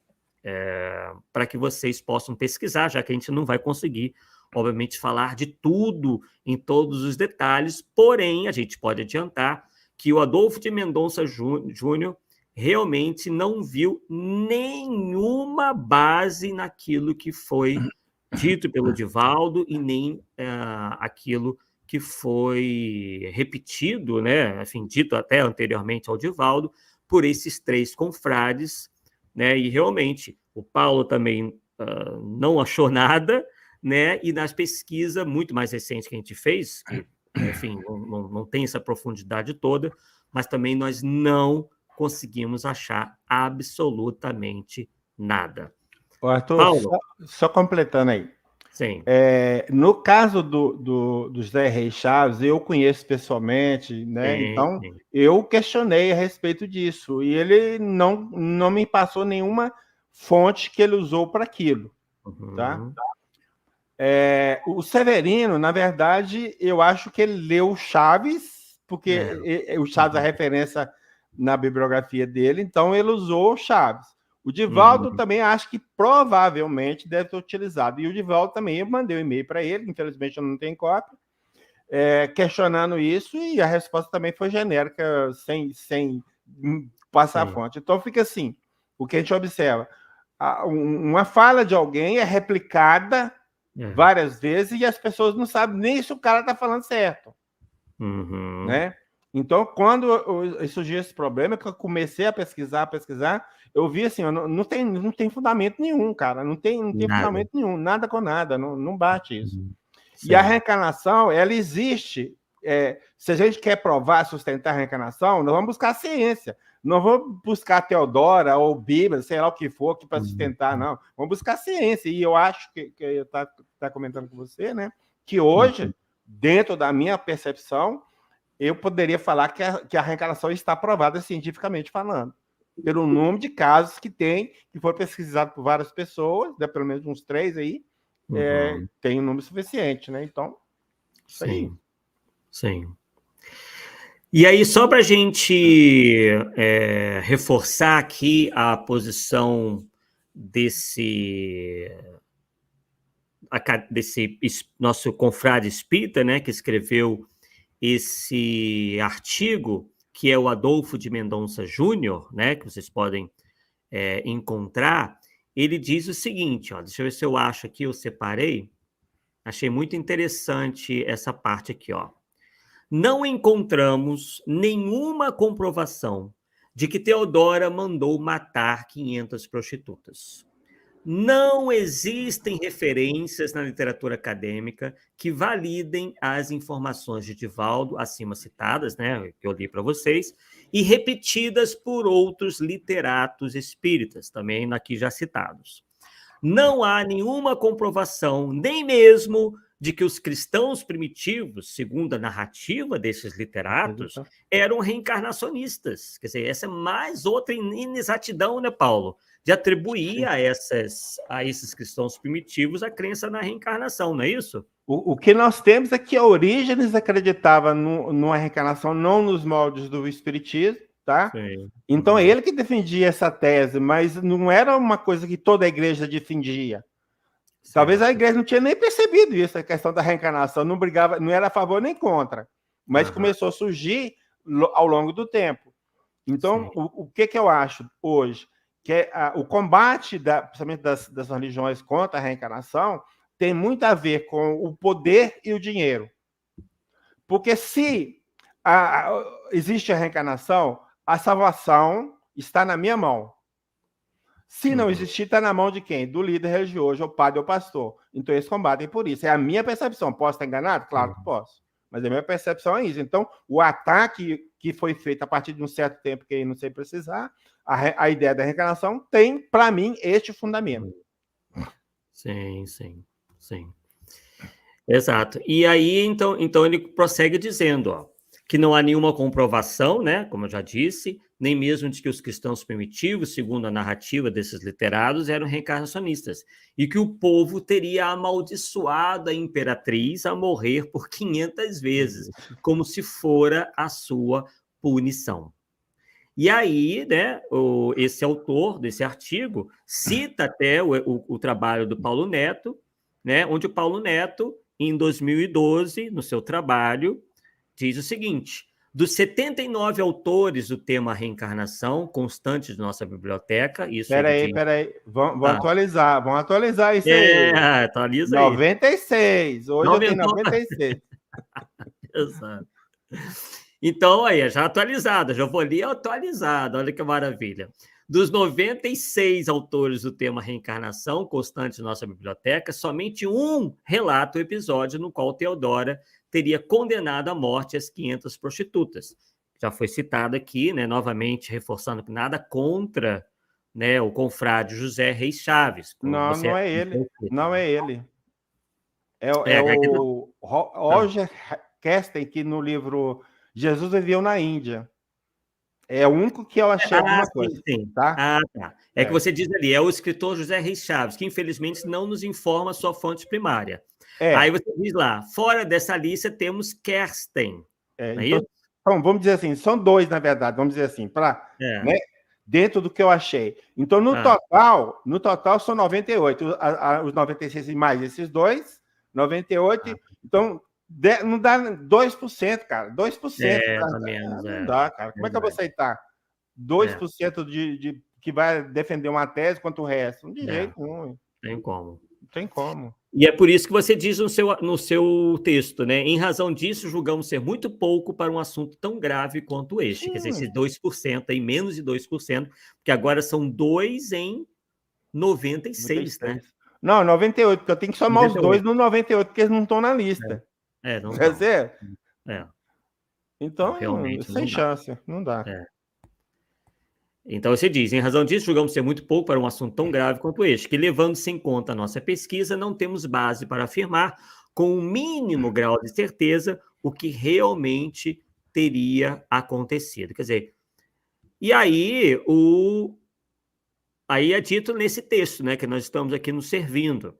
para que vocês possam pesquisar, já que a gente não vai conseguir, obviamente, falar de tudo em todos os detalhes, porém, a gente pode adiantar que o Adolfo de Mendonça Júnior realmente não viu nenhuma base naquilo que foi dito pelo Divaldo e nem aquilo que foi repetido, né, enfim, dito até anteriormente ao Divaldo, por esses 3 confrades, né, e realmente o Paulo também não achou nada, né, e nas pesquisas muito mais recentes que a gente fez, que, enfim, não tem essa profundidade toda, mas também nós não conseguimos achar absolutamente nada. Arthur, Paulo? só completando aí. Sim. No caso do José Reis Chaves, eu conheço pessoalmente, né? Então, Sim. eu questionei a respeito disso, e ele não me passou nenhuma fonte que ele usou para aquilo, tá? Uhum. O Severino, na verdade, eu acho que ele leu Chaves, porque o Chaves é a referência na bibliografia dele, então ele usou Chaves. O Divaldo também acho que provavelmente deve ter utilizado. E o Divaldo também, eu mandei um e-mail para ele, infelizmente eu não tenho cópia, questionando isso, e a resposta também foi genérica, sem passar a fonte. Então fica assim, o que a gente observa, uma fala de alguém é replicada várias vezes e as pessoas não sabem nem se o cara está falando certo. Né? Então, quando surgiu esse problema, que eu comecei a pesquisar, eu vi assim, não tem fundamento nenhum, cara, não tem fundamento nenhum, nada com nada, não bate isso. E a reencarnação, ela existe. Se a gente quer provar, sustentar a reencarnação, nós vamos buscar a ciência. Não vamos buscar Teodora ou Bíblia, sei lá o que for, para sustentar, não. Vamos buscar a ciência. E eu acho que eu tá comentando com você, né? Que hoje, dentro da minha percepção, eu poderia falar que a reencarnação está provada cientificamente falando, pelo número de casos que foram pesquisados por várias pessoas, né, pelo menos uns 3 aí, tem um número suficiente, né? Então, isso aí. Sim. E aí, só para a gente reforçar aqui a posição desse nosso confrade espírita, né, que escreveu esse artigo, que é o Adolfo de Mendonça Júnior, né, que vocês podem encontrar, ele diz o seguinte, ó, deixa eu ver se eu acho aqui, eu separei, achei muito interessante essa parte aqui, ó. Não encontramos nenhuma comprovação de que Teodora mandou matar 500 prostitutas. Não existem referências na literatura acadêmica que validem as informações de Divaldo, acima citadas, né, que eu li para vocês, e repetidas por outros literatos espíritas, também aqui já citados. Não há nenhuma comprovação, nem mesmo de que os cristãos primitivos, segundo a narrativa desses literatos, eram reencarnacionistas. Quer dizer, essa é mais outra inexatidão, né, Paulo? De atribuir a esses cristãos primitivos a crença na reencarnação, não é isso? O que nós temos é que Orígenes acreditava numa reencarnação não nos moldes do espiritismo, tá? Sim. Então, ele que defendia essa tese, mas não era uma coisa que toda a igreja defendia. Talvez a igreja não tinha nem percebido isso, a questão da reencarnação, não brigava, não era a favor nem contra, mas começou a surgir ao longo do tempo. Então, o que eu acho hoje? Que o combate, principalmente das religiões contra a reencarnação, tem muito a ver com o poder e o dinheiro. Porque se existe a reencarnação, a salvação está na minha mão. Se não existir, está na mão de quem? Do líder religioso, ou padre ou pastor. Então, eles combatem por isso. É a minha percepção. Posso estar enganado? Claro que posso. Mas a minha percepção é isso. Então, o ataque que foi feito a partir de um certo tempo, que não sei precisar, a ideia da reencarnação tem, para mim, este fundamento. Sim. Exato. E aí, então ele prossegue dizendo, ó, que não há nenhuma comprovação, né, como eu já disse, nem mesmo de que os cristãos primitivos, segundo a narrativa desses literados, eram reencarnacionistas, e que o povo teria amaldiçoado a imperatriz a morrer por 500 vezes, como se fora a sua punição. E aí, né, esse autor desse artigo cita até o trabalho do Paulo Neto, né, onde o Paulo Neto, em 2012, no seu trabalho, diz o seguinte: dos 79 autores do tema reencarnação, constantes de nossa biblioteca, isso ele diz... Peraí, vamos atualizar isso É, aí. atualiza aí. 96, hoje eu tenho 96. Exato. Então, aí, já atualizada, já vou ler atualizada, olha que maravilha. Dos 96 autores do tema reencarnação, constantes de nossa biblioteca, somente um relata o episódio no qual Theodora teria condenado à morte as 500 prostitutas. Já foi citado aqui, né, novamente reforçando que nada contra, né, o confrade José Reis Chaves. Não, Você não é ele. Não é ele. É aqui o Roger Kesten, que no livro Jesus Viveu na Índia. É o único que eu achei alguma coisa. Sim. Tá? Tá. É que você diz ali, é o escritor José Reis Chaves, que infelizmente não nos informa a sua fonte primária. Aí você diz lá, fora dessa lista temos Kersten. Não é então, isso? então, vamos dizer assim, são dois, na verdade, vamos dizer assim, né, dentro do que eu achei. Então, no total são 98. Os 96 mais esses dois, 98. Então, não dá 2%, cara. 2%. Menos, não dá, cara. Como é que eu vou aceitar 2% de que vai defender uma tese quanto o resto? De jeito nenhum. Tem como. Não tem como. E é por isso que você diz no seu texto, né? Em razão disso, julgamos ser muito pouco para um assunto tão grave quanto este. Sim. Quer dizer, esses 2%, aí, menos de 2%, porque agora são 2 em 96, né? Não, 98, porque eu tenho que somar 98. Os dois no 98, porque eles não estão na lista. Não estão. Então, realmente sem chance, não dá. Então, você diz, em razão disso, julgamos ser muito pouco para um assunto tão grave quanto este, que, levando-se em conta a nossa pesquisa, não temos base para afirmar, com o mínimo grau de certeza, o que realmente teria acontecido. Quer dizer, e aí, aí é dito nesse texto, né, que nós estamos aqui nos servindo.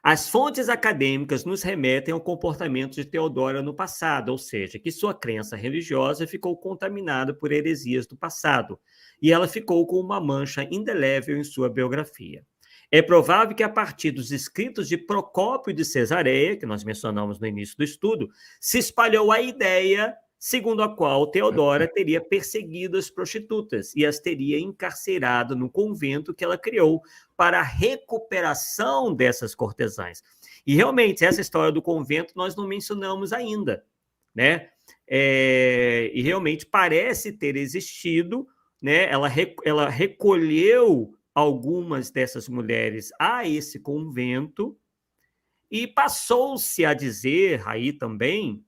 As fontes acadêmicas nos remetem ao comportamento de Theodora no passado, ou seja, que sua crença religiosa ficou contaminada por heresias do passado, e ela ficou com uma mancha indelével em sua biografia. É provável que, a partir dos escritos de Procópio de Cesareia, que nós mencionamos no início do estudo, se espalhou a ideia segundo a qual Theodora teria perseguido as prostitutas e as teria encarcerado no convento que ela criou para a recuperação dessas cortesãs. E, realmente, essa história do convento nós não mencionamos ainda, né? E, realmente, parece ter existido, né? Ela recolheu algumas dessas mulheres a esse convento e passou-se a dizer aí também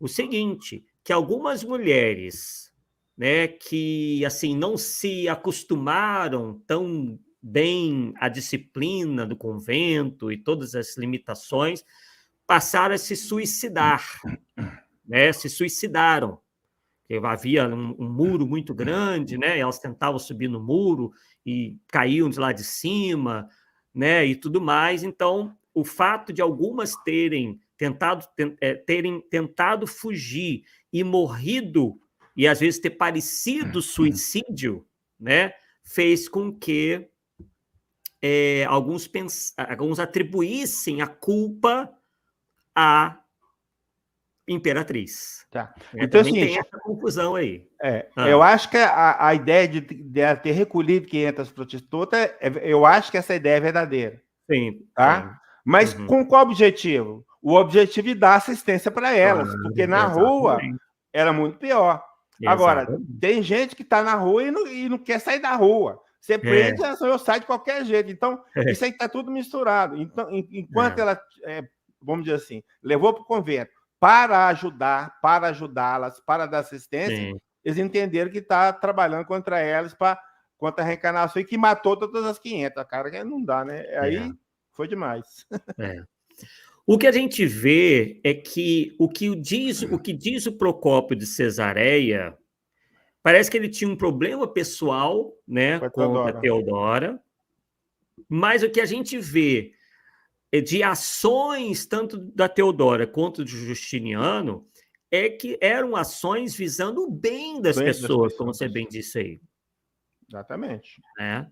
o seguinte, que algumas mulheres, né, que assim não se acostumaram tão bem à disciplina do convento e todas as limitações, passaram a se suicidar, né? Se suicidaram. Havia um muro muito grande, né? Elas tentavam subir no muro e caíam de lá de cima, né? E tudo mais. Então, o fato de algumas terem tentado fugir e morrido, e às vezes ter parecido suicídio, né? Fez com que alguns atribuíssem a culpa à imperatriz. Tá. Então, assim, tem essa confusão aí. Eu acho que a ideia de ter recolhido 500 prostitutas, eu acho que essa ideia é verdadeira. Sim. Tá? Sim. Mas com qual objetivo? O objetivo de dar assistência para elas, porque na rua era muito pior. Agora, tem gente que está na rua e não quer sair da rua. Você prende, eu saio de qualquer jeito. Então, isso aí está tudo misturado. Então, enquanto ela, vamos dizer assim, levou para o convento para ajudá-las, para dar assistência, eles entenderam que está trabalhando contra elas, contra a reencarnação, e que matou todas as 500. Cara, não dá, né? Aí foi demais. O que a gente vê é que o que diz o Procópio de Cesareia, parece que ele tinha um problema pessoal, né, com a Theodora, mas o que a gente vê de ações tanto da Theodora quanto do Justiniano é que eram ações visando o bem das pessoas, como você bem disse aí. Exatamente. Né?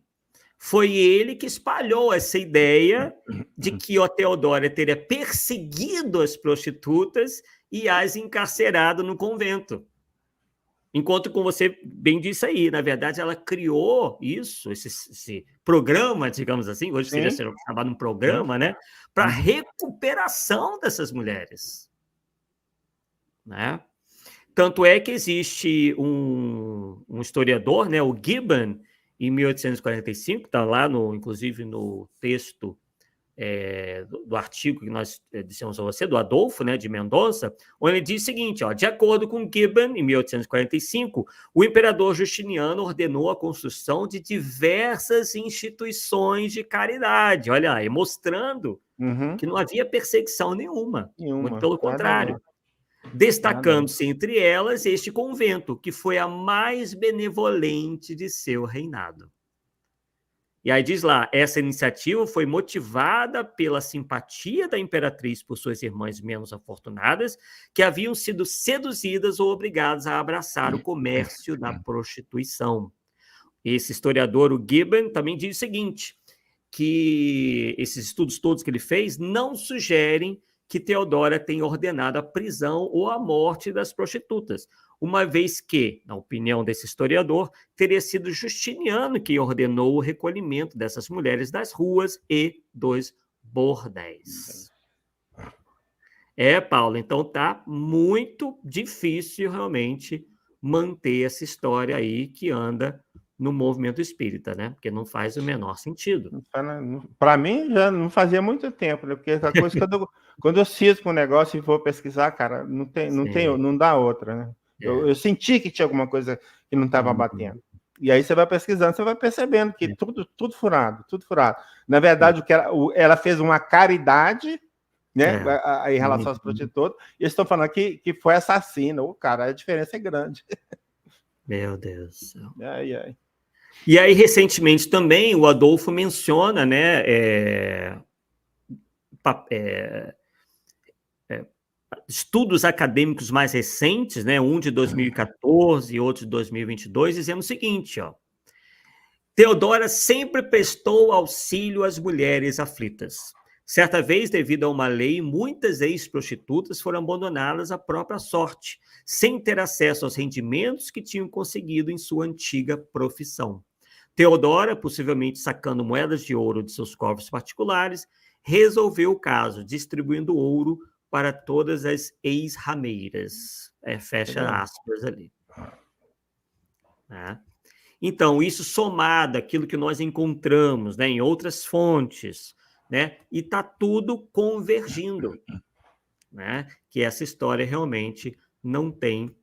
Foi ele que espalhou essa ideia de que a Teodora teria perseguido as prostitutas e as encarcerado no convento. Enquanto, como você bem disse aí, na verdade, ela criou isso, esse programa, digamos assim, hoje seria chamado um programa, né, para recuperação dessas mulheres. Né? Tanto é que existe um historiador, né, o Gibbon, em 1845, está lá, inclusive no texto do artigo que nós dissemos a você, do Adolfo, né, de Mendonça, onde ele diz o seguinte, ó, de acordo com Gibbon, em 1845, o imperador Justiniano ordenou a construção de diversas instituições de caridade, olha aí, mostrando que não havia perseguição nenhuma, muito pelo contrário. Destacando-se entre elas este convento, que foi a mais benevolente de seu reinado. E aí diz lá, essa iniciativa foi motivada pela simpatia da imperatriz por suas irmãs menos afortunadas, que haviam sido seduzidas ou obrigadas a abraçar o comércio da prostituição. Esse historiador, o Gibbon, também diz o seguinte, que esses estudos todos que ele fez não sugerem que Teodora tenha ordenado a prisão ou a morte das prostitutas, uma vez que, na opinião desse historiador, teria sido Justiniano que ordenou o recolhimento dessas mulheres das ruas e dos bordéis. Paulo, então tá muito difícil realmente manter essa história aí que anda no movimento espírita, né? Porque não faz o menor sentido. Para mim, já não fazia muito tempo, né? Porque essa coisa, quando eu cisco um negócio e vou pesquisar, cara, não dá outra, né? Eu senti que tinha alguma coisa que não estava batendo. E aí você vai pesquisando, você vai percebendo que tudo furado, tudo furado. Na verdade, ela fez uma caridade, né? Em relação às prostitutas, e eles estão falando que foi assassina. Cara, a diferença é grande. Meu Deus do céu. Ai. E aí, recentemente também, o Adolfo menciona, né, estudos acadêmicos mais recentes, né, um de 2014 e outro de 2022, dizendo o seguinte, ó, Teodora sempre prestou auxílio às mulheres aflitas. Certa vez, devido a uma lei, muitas ex-prostitutas foram abandonadas à própria sorte, sem ter acesso aos rendimentos que tinham conseguido em sua antiga profissão. Teodora, possivelmente sacando moedas de ouro de seus cofres particulares, resolveu o caso, distribuindo ouro para todas as ex-rameiras. Fecha aspas ali. Então, isso somado àquilo que nós encontramos, né, em outras fontes, né, e está tudo convergindo, né, que essa história realmente não tem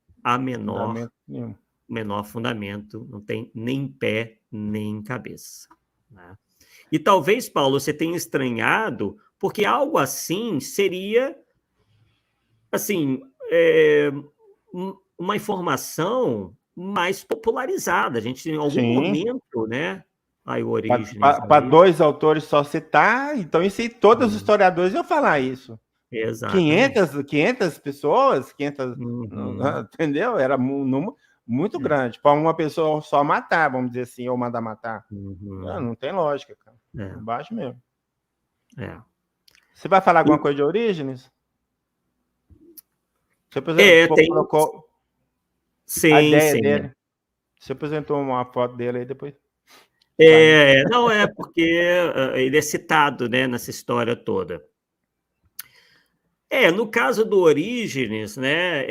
menor fundamento, não tem nem pé, nem cabeça. Né? E talvez, Paulo, você tenha estranhado, porque algo assim seria, assim, uma informação mais popularizada. A gente, em algum momento, né? O Orígenes. Para dois autores só citar, então, isso aí, todos os historiadores iam falar isso. Exatamente. 500 pessoas, 500, entendeu? Era um número muito grande. Para uma pessoa só matar, vamos dizer assim, ou mandar matar. Não tem lógica, cara. Baixo mesmo. Você vai falar alguma coisa de Orígenes? Você colocou a ideia dele. Você apresentou uma foto dele aí depois. Não é porque ele é citado, né, nessa história toda. No caso do Orígenes, né,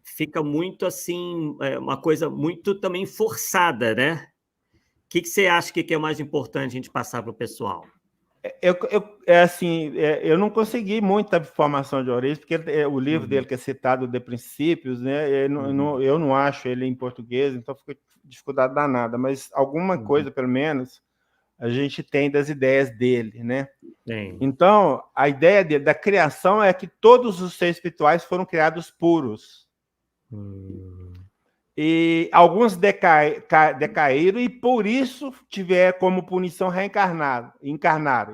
fica muito assim, uma coisa muito também forçada, né? O que você acha que é mais importante a gente passar para o pessoal? Eu não consegui muita informação de Orígenes, porque o livro dele que é citado de Princípios, né, eu não acho ele em português, então fica dificuldade danada, mas alguma coisa, pelo menos, a gente tem das ideias dele, né? Então, a ideia dele, da criação é que todos os seres espirituais foram criados puros. E alguns decaíram e, por isso, tiveram como punição encarnar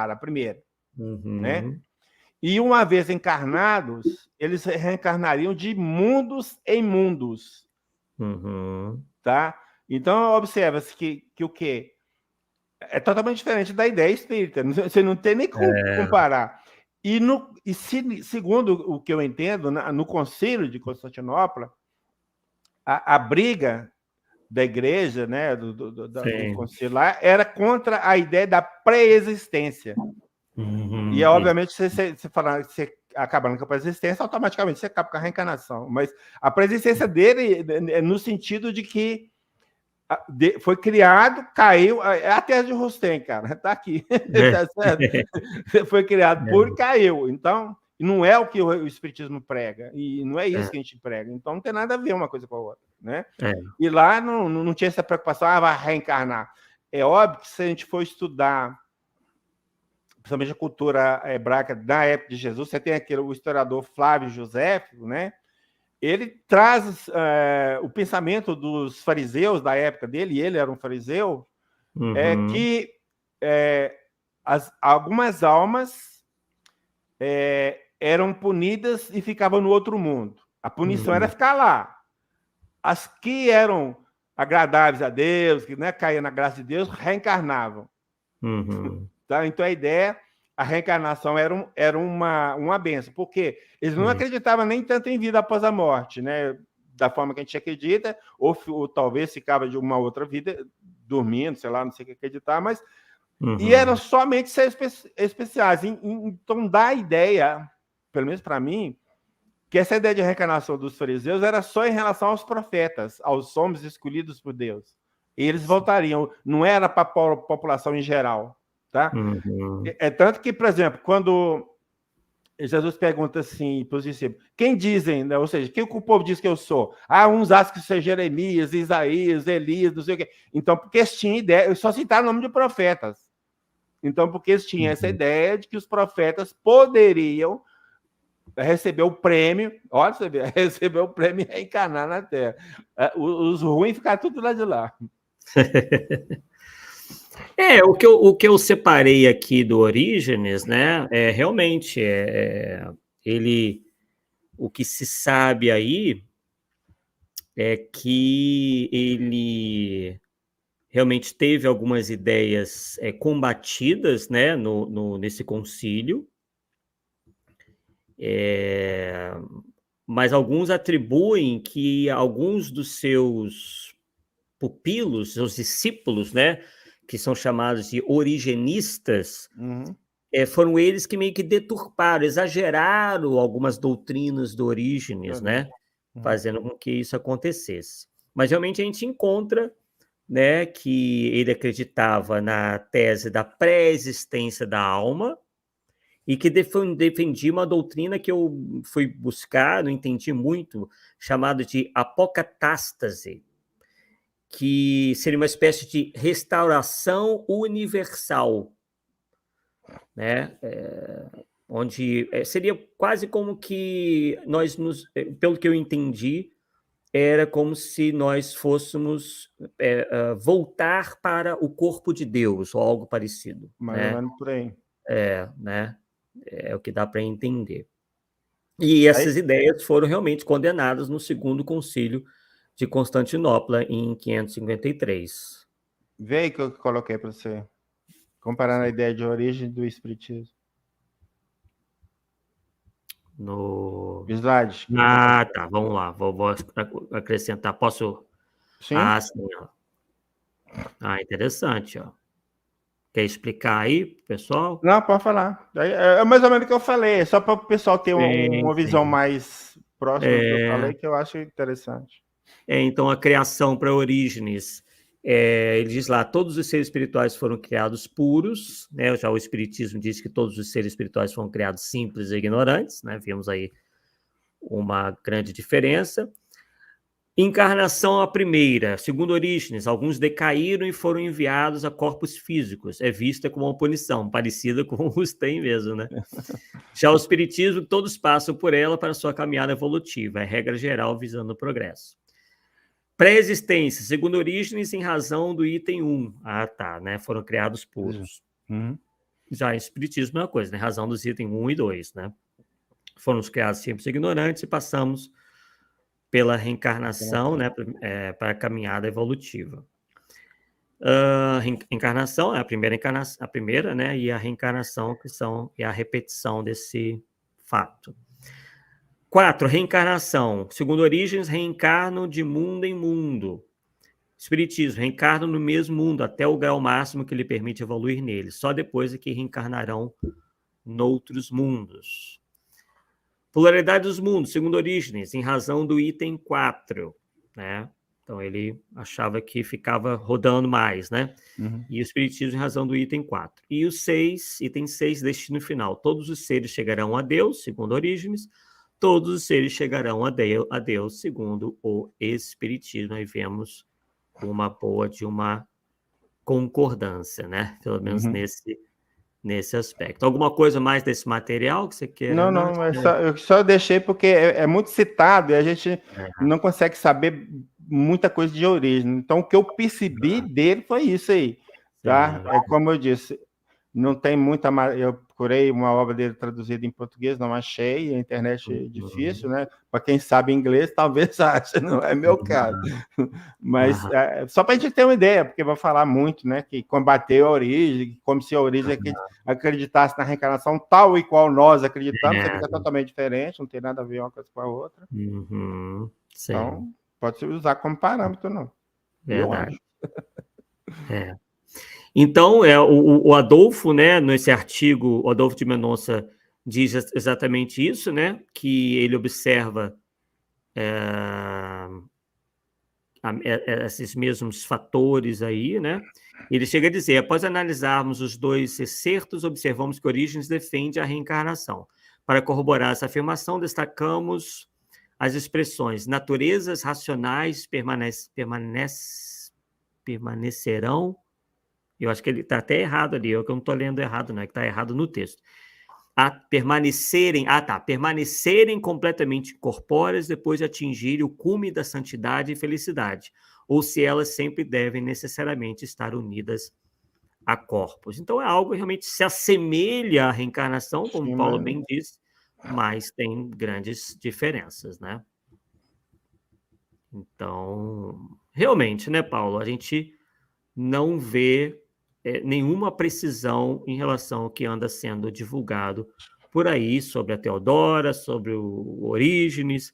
a primeira. Né? E uma vez encarnados, eles reencarnariam de mundos em mundos. Tá? Então, observa-se que o quê? É totalmente diferente da ideia espírita. Você não tem nem como comparar. Segundo o que eu entendo, no Concílio de Constantinopla, a briga da igreja, né, do concílio lá, era contra a ideia da pré-existência. E, obviamente, você acabando com a pré-existência, automaticamente você acaba com a reencarnação. Mas a pré-existência dele é no sentido de que foi criado, caiu. É a tese de Rustem, cara. Está aqui. Tá certo? Foi criado por e caiu. Então, não é o que o Espiritismo prega. E não é isso que a gente prega. Então, não tem nada a ver uma coisa com a outra. Né? E lá não tinha essa preocupação, vai reencarnar. É óbvio que se a gente for estudar, principalmente a cultura hebraica da época de Jesus, você tem o historiador Flávio Joséfo, né? Ele traz o pensamento dos fariseus da época dele, e ele era um fariseu, que algumas almas eram punidas e ficavam no outro mundo. A punição era ficar lá. As que eram agradáveis a Deus, que, né, caíam na graça de Deus, reencarnavam. Tá? Então, a ideia, a reencarnação era uma benção, porque eles não acreditavam nem tanto em vida após a morte, né? Da forma que a gente acredita, ou talvez ficava de uma outra vida, dormindo, sei lá, não sei o que acreditar, mas... E eram somente seres especiais. Então, dá a ideia, pelo menos para mim, que essa ideia de reencarnação dos fariseus era só em relação aos profetas, aos homens escolhidos por Deus. Eles voltariam, não era para a população em geral. Tá? É tanto que, por exemplo, quando Jesus pergunta assim para os discípulos, quem dizem, né? Ou seja, quem o povo diz que eu sou? Uns acham que seja Jeremias, Isaías, Elias, não sei o quê. Então, porque eles tinham ideia, eu só citar o nome de profetas. Então, porque eles tinham essa ideia de que os profetas poderiam receber o prêmio, olha, você vê, receber o prêmio e reencarnar na Terra. Os ruins ficaram tudo lá de lá. O que eu separei aqui do Orígenes, né, realmente, o que se sabe aí é que ele realmente teve algumas ideias combatidas, né, nesse concílio, mas alguns atribuem que alguns dos seus pupilos, seus discípulos, né, que são chamados de origenistas, foram eles que meio que deturparam, exageraram algumas doutrinas do Orígenes, né, fazendo com que isso acontecesse. Mas realmente a gente encontra, né, que ele acreditava na tese da pré-existência da alma e que defendia uma doutrina que eu fui buscar, não entendi muito, chamada de apocatástase, que seria uma espécie de restauração universal, né? Onde seria quase como que pelo que eu entendi, era como se nós fôssemos voltar para o corpo de Deus, ou algo parecido. Mais ou menos por aí. Né? É o que dá para entender. E essas ideias foram realmente condenadas no Segundo Concílio de Constantinopla, em 553. Vê aí que eu coloquei para você, comparando a ideia de origem do Espiritismo. No slide. Tá, vamos lá, vou acrescentar. Posso? Sim. Sim. Interessante, ó. Quer explicar aí, pessoal? Não, pode falar. É mais ou menos o que eu falei, só para o pessoal ter uma visão mais próxima do que eu falei, que eu acho interessante. Então, a criação para Orígenes, ele diz lá, todos os seres espirituais foram criados puros, né? Já o Espiritismo diz que todos os seres espirituais foram criados simples e ignorantes, né? Vimos aí uma grande diferença. Encarnação a primeira, segundo Orígenes, alguns decaíram e foram enviados a corpos físicos. É vista como uma punição, parecida com o Rustem mesmo, né? Já o Espiritismo, todos passam por ela para sua caminhada evolutiva, é regra geral visando o progresso. Pré-existência, segundo Orígenes, em razão do item 1. Tá, né? Foram criados puros. Já em espiritismo é uma coisa, né? Razão dos itens 1 e 2, né? Fomos criados simples e ignorantes e passamos pela reencarnação, né, para a caminhada evolutiva. Encarnação é a primeira, né, e a reencarnação é a repetição desse fato. 4, reencarnação. Segundo Orígenes, reencarnam de mundo em mundo. Espiritismo, reencarnam no mesmo mundo até o grau máximo que lhe permite evoluir nele. Só depois é que reencarnarão noutros mundos. Polaridade dos mundos, segundo Orígenes, em razão do item 4, né? Então, ele achava que ficava rodando mais, né? Uhum. E o espiritismo em razão do item 4. E o 6, item 6, destino final. Todos os seres chegarão a Deus, segundo Orígenes. Todos os seres chegarão a Deus, segundo o espiritismo. Aí vemos uma boa de uma concordância, né? Pelo menos nesse aspecto. Alguma coisa mais desse material que você queira? Não, eu só deixei porque é muito citado e a gente não consegue saber muita coisa de origem. Então, o que eu percebi dele foi isso aí, tá? É como eu disse, não tem muita... Eu procurei uma obra dele traduzida em português, não achei, a internet é difícil, né? Para quem sabe inglês, talvez ache, não é meu caso. Mas só para a gente ter uma ideia, porque vai falar muito, né? Que combateu a origem, como se a origem acreditasse na reencarnação tal e qual nós acreditamos, que é totalmente diferente, não tem nada a ver uma coisa com a outra. Então, pode se usar como parâmetro, não. Verdade. Então, o Adolfo, né, nesse artigo, o Adolfo de Mendonça diz exatamente isso, né, que ele observa esses mesmos fatores aí, né? Ele chega a dizer, após analisarmos os dois excertos, observamos que Orígenes defende a reencarnação. Para corroborar essa afirmação, destacamos as expressões naturezas racionais permanecerão. Eu acho que ele está até errado ali, eu que não estou lendo errado, não é que está errado no texto. Permanecerem completamente incorpóreas depois de atingirem o cume da santidade e felicidade, ou se elas sempre devem necessariamente estar unidas a corpos. Então é algo que realmente se assemelha à reencarnação, como Paulo bem disse, mas tem grandes diferenças, né? Então, realmente, né, Paulo, a gente não vê nenhuma precisão em relação ao que anda sendo divulgado por aí sobre a Teodora, sobre o Orígenes.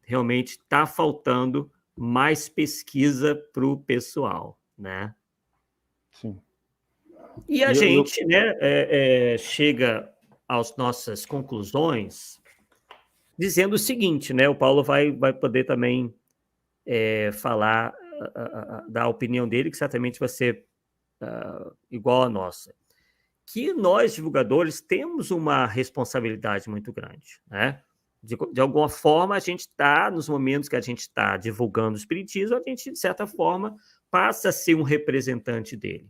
Realmente está faltando mais pesquisa para o pessoal, né? Sim. E a gente, né, chega às nossas conclusões dizendo o seguinte, né? O Paulo vai poder também falar da opinião dele, que certamente vai ser igual à nossa, que nós, divulgadores, temos uma responsabilidade muito grande, né? De alguma forma, a gente está, nos momentos que a gente está divulgando o espiritismo, a gente, de certa forma, passa a ser um representante dele.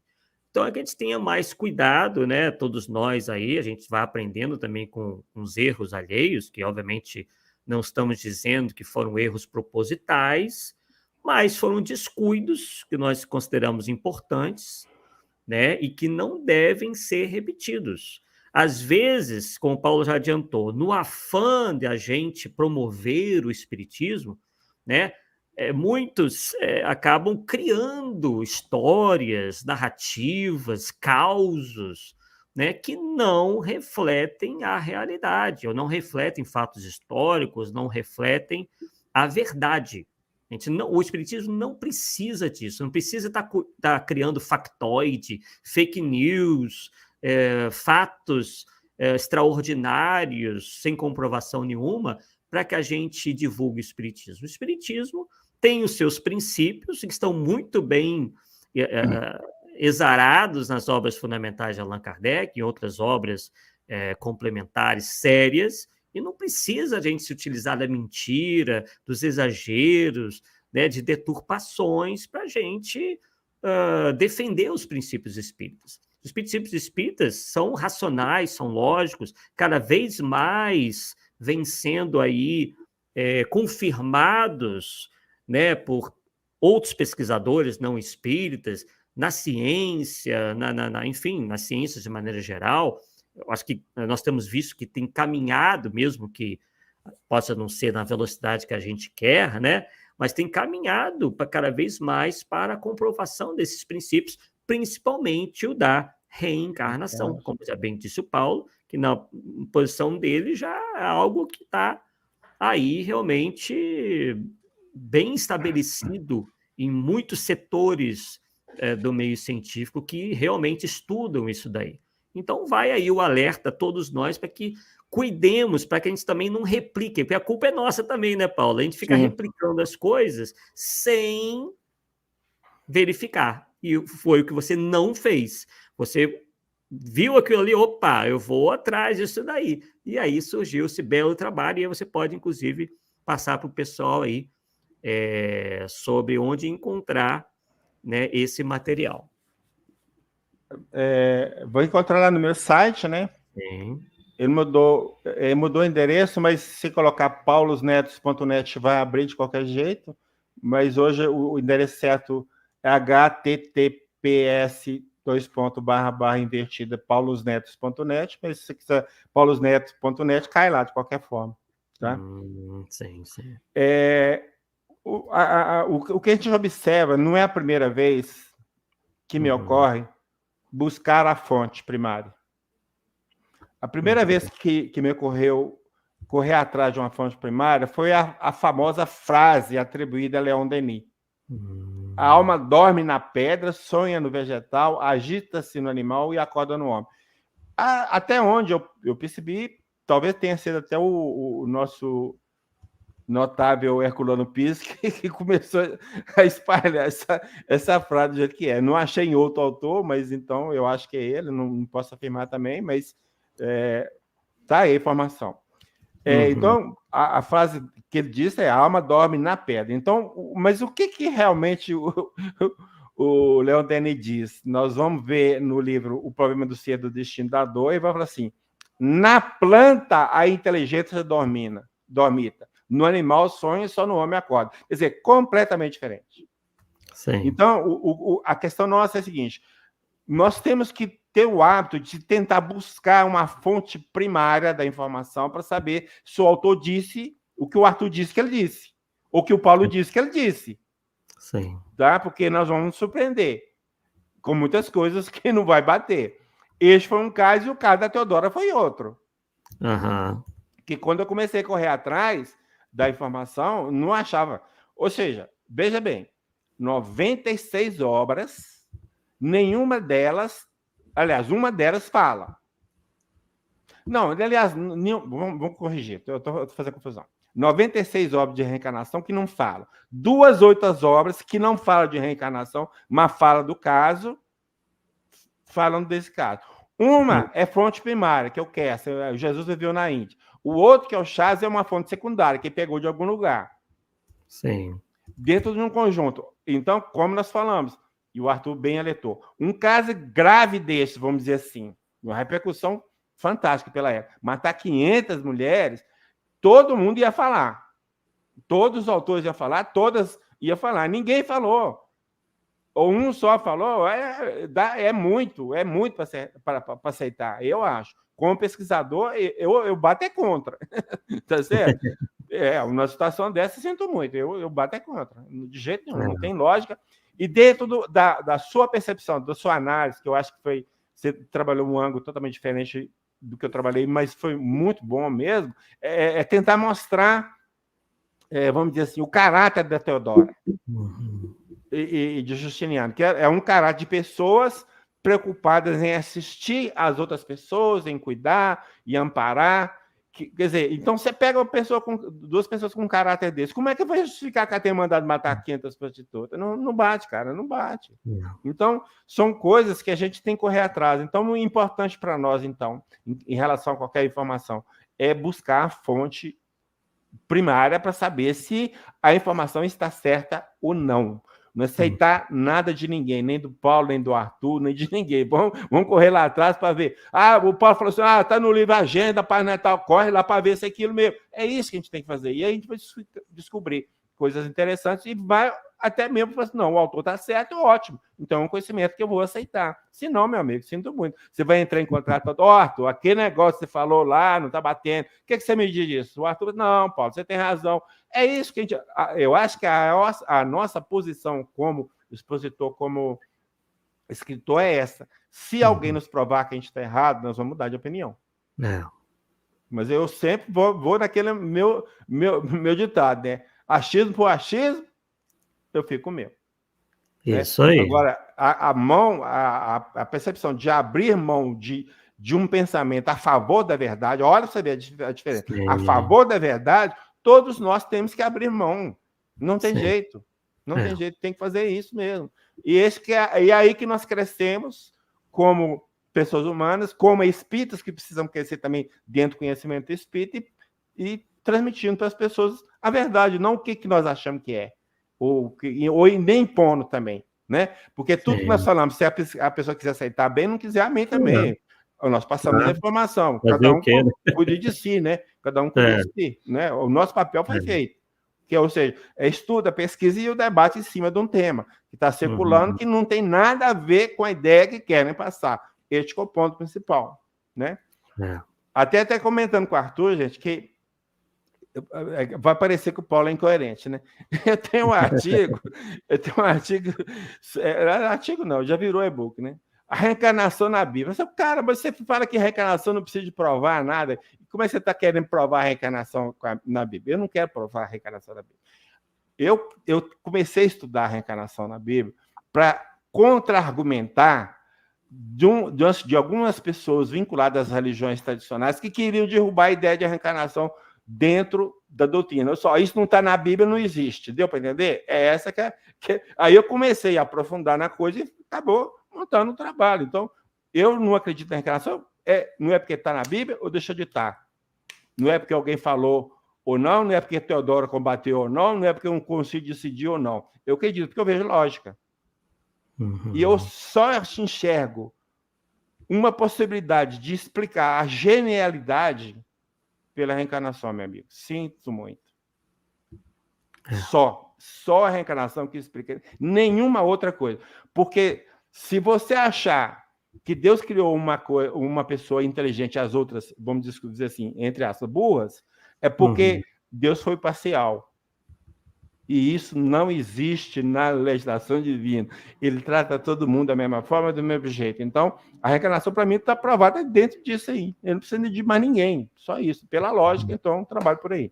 Então, é que a gente tenha mais cuidado, né? Todos nós aí, a gente vai aprendendo também com os erros alheios, que, obviamente, não estamos dizendo que foram erros propositais, mas foram descuidos que nós consideramos importantes, né, e que não devem ser repetidos. Às vezes, como o Paulo já adiantou, no afã de a gente promover o espiritismo, né, muitos acabam criando histórias, narrativas, causos, né, que não refletem a realidade, ou não refletem fatos históricos, não refletem a verdade. O espiritismo não precisa disso, não precisa estar criando factoide, fake news, fatos extraordinários, sem comprovação nenhuma, para que a gente divulgue o espiritismo. O espiritismo tem os seus princípios, que estão muito bem exarados nas obras fundamentais de Allan Kardec e outras obras complementares sérias, e não precisa a gente se utilizar da mentira, dos exageros, né, de deturpações para a gente defender os princípios espíritas. Os princípios espíritas são racionais, são lógicos, cada vez mais vêm sendo aí confirmados, né, por outros pesquisadores não espíritas, na ciência, enfim, nas ciências de maneira geral, eu acho que nós temos visto que tem caminhado, mesmo que possa não ser na velocidade que a gente quer, né? Mas tem caminhado para cada vez mais para a comprovação desses princípios, principalmente o da reencarnação, como já bem disse o Paulo, que na posição dele já é algo que está aí realmente bem estabelecido em muitos setores do meio científico que realmente estudam isso daí. Então vai aí o alerta a todos nós para que cuidemos, para que a gente também não replique, porque a culpa é nossa também, né, Paulo? A gente fica replicando as coisas sem verificar. E foi o que você não fez. Você viu aquilo ali, opa, eu vou atrás disso daí. E aí surgiu esse belo trabalho, e aí você pode, inclusive, passar para o pessoal aí sobre onde encontrar, né, esse material. Vou encontrar lá no meu site, né? Sim. Ele mudou o endereço, mas se colocar paulosnetos.net vai abrir de qualquer jeito. Mas hoje o endereço certo é https:// paulosnetos.net, mas se você quiser paulosnetos.net, cai lá de qualquer forma. Tá? Sim, sim. O que a gente observa, não é a primeira vez que me ocorre buscar a fonte primária. A primeira vez que me ocorreu correr atrás de uma fonte primária foi a famosa frase atribuída a Leon Denis. A alma dorme na pedra, sonha no vegetal, agita-se no animal e acorda no homem. Até onde eu percebi, talvez tenha sido até o nosso notável Herculano Pires que começou a espalhar essa frase do jeito que é. Não achei em outro autor, mas então eu acho que é ele, não posso afirmar também, mas tá aí a informação. Então, a frase que ele disse é: a alma dorme na pedra. Então, mas o que realmente o Leon Denis diz? Nós vamos ver no livro O Problema do Ser, do Destino da Dor, e vai falar assim: na planta a inteligência dormita, no animal sonha, só no homem acorda. Quer dizer, completamente diferente. Sim. Então, a questão nossa é a seguinte: nós temos que ter o hábito de tentar buscar uma fonte primária da informação para saber se o autor disse o que o Arthur disse que ele disse, ou que o Paulo disse que ele disse. Sim. Tá? Porque nós vamos nos surpreender com muitas coisas que não vai bater. Este foi um caso e o caso da Teodora foi outro. Que quando eu comecei a correr atrás da informação, não achava. Ou seja, veja bem, 96 obras, nenhuma delas, aliás, uma delas fala. Não, aliás, vamos corrigir, eu estou fazendo confusão. 96 obras de reencarnação que não falam. 2 outras obras que não falam de reencarnação, mas falam do caso, falando desse caso. Uma é fonte primária, que é o Kessler, Jesus viveu na Índia. O outro, que é o Chas, é uma fonte secundária, que pegou de algum lugar. Sim. Dentro de um conjunto. Então, como nós falamos, e o Arthur bem alertou, um caso grave desse, vamos dizer assim, uma repercussão fantástica pela época, matar 500 mulheres, todo mundo ia falar. Todos os autores iam falar, todas iam falar. Ninguém falou. Ou um só falou, é muito para aceitar, eu acho. Como pesquisador, eu bato contra. Tá certo? Numa situação dessa, sinto muito. Eu bato contra. De jeito nenhum, não tem lógica. E dentro da sua percepção, da sua análise, que eu acho que você trabalhou um ângulo totalmente diferente do que eu trabalhei, mas foi muito bom mesmo, tentar mostrar, vamos dizer assim, o caráter da Teodora e de Justiniano, que é um caráter de pessoas preocupadas em assistir às outras pessoas, em cuidar e amparar. Quer dizer, então você pega duas pessoas com um caráter desse, como é que vai justificar que ela tenha mandado matar 500 prostitutas? Não bate, cara, não bate. Então, são coisas que a gente tem que correr atrás. Então, o importante para nós, então, em relação a qualquer informação, é buscar a fonte primária para saber se a informação está certa ou não. Não aceitar nada de ninguém, nem do Paulo, nem do Arthur, nem de ninguém. Vamos correr lá atrás para ver. O Paulo falou assim, está no livro Agenda, página tal, corre lá para ver se é aquilo mesmo. É isso que a gente tem que fazer. E aí a gente vai descobrir coisas interessantes, e vai até mesmo falar assim, não, o autor está certo, ótimo, então é um conhecimento que eu vou aceitar. Se não, meu amigo, sinto muito. Você vai entrar em contato, Arthur, aquele negócio que você falou lá, não está batendo, o que você me diz disso? O Arthur, não, Paulo, você tem razão. É isso que eu acho que a nossa posição como expositor, como escritor é essa. Se alguém nos provar que a gente está errado, nós vamos mudar de opinião. Mas eu sempre vou naquele meu ditado, né? Achismo por achismo, eu fico com o meu. Isso aí. Agora, a percepção de abrir mão de um pensamento a favor da verdade, olha para você ver a diferença. Sim. A favor da verdade, todos nós temos que abrir mão. Não tem jeito. Não tem jeito, tem que fazer isso mesmo. E aí que nós crescemos como pessoas humanas, como espíritas que precisam crescer também dentro do conhecimento espírita e transmitindo para as pessoas a verdade, não o que nós achamos que é. Ou nem impondo também, né? Porque tudo que nós falamos, se a pessoa quiser aceitar bem, não quiser, amém também. Nós passamos a informação, cada um cuide de si, né? Cada um cuide de si, né? O nosso papel foi feito. Ou seja, estuda, pesquisa e o debate em cima de um tema que está circulando, que não tem nada a ver com a ideia que querem passar. Este é o ponto principal, né? Até comentando com o Arthur, gente, que vai parecer que o Paulo é incoerente, né? Eu tenho um artigo, artigo não, já virou e-book, né? A reencarnação na Bíblia. Cara, você fala que reencarnação não precisa de provar nada. Como é que você está querendo provar a reencarnação na Bíblia? Eu não quero provar a reencarnação na Bíblia. Eu comecei a estudar a reencarnação na Bíblia para contra-argumentar de algumas pessoas vinculadas às religiões tradicionais que queriam derrubar a ideia de reencarnação dentro da doutrina. Isso não está na Bíblia, não existe. Deu para entender? É essa que Aí eu comecei a aprofundar na coisa e acabou montando um trabalho. Então, eu não acredito na reencarnação, não é porque está na Bíblia ou deixa de estar. Não é porque alguém falou ou não é porque Teodoro combateu ou não é porque um concílio decidiu ou não. Eu acredito porque eu vejo lógica. E eu só enxergo uma possibilidade de explicar a genialidade pela reencarnação, meu amigo. Sinto muito. Só a reencarnação que explica. Nenhuma outra coisa. Porque se você achar que Deus criou uma pessoa inteligente, as outras, vamos dizer assim, entre aspas, burras, é porque Deus foi parcial. E isso não existe na legislação divina. Ele trata todo mundo da mesma forma, do mesmo jeito. Então, a reencarnação, para mim, está provada dentro disso aí. Ele não precisa de mais ninguém. Só isso. Pela lógica, então, trabalho por aí.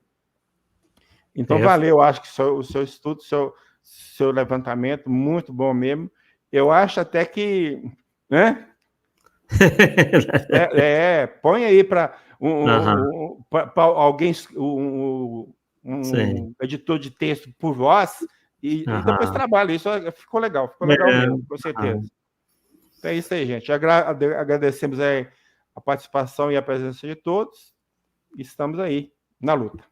Então, valeu. Acho que o seu estudo, seu levantamento, muito bom mesmo. Eu acho até que... né? Põe aí para alguém... um editor de texto por voz e depois trabalha. Isso ficou legal mesmo, com certeza. Então é isso aí, gente. Agradecemos a participação e a presença de todos. Estamos aí na luta.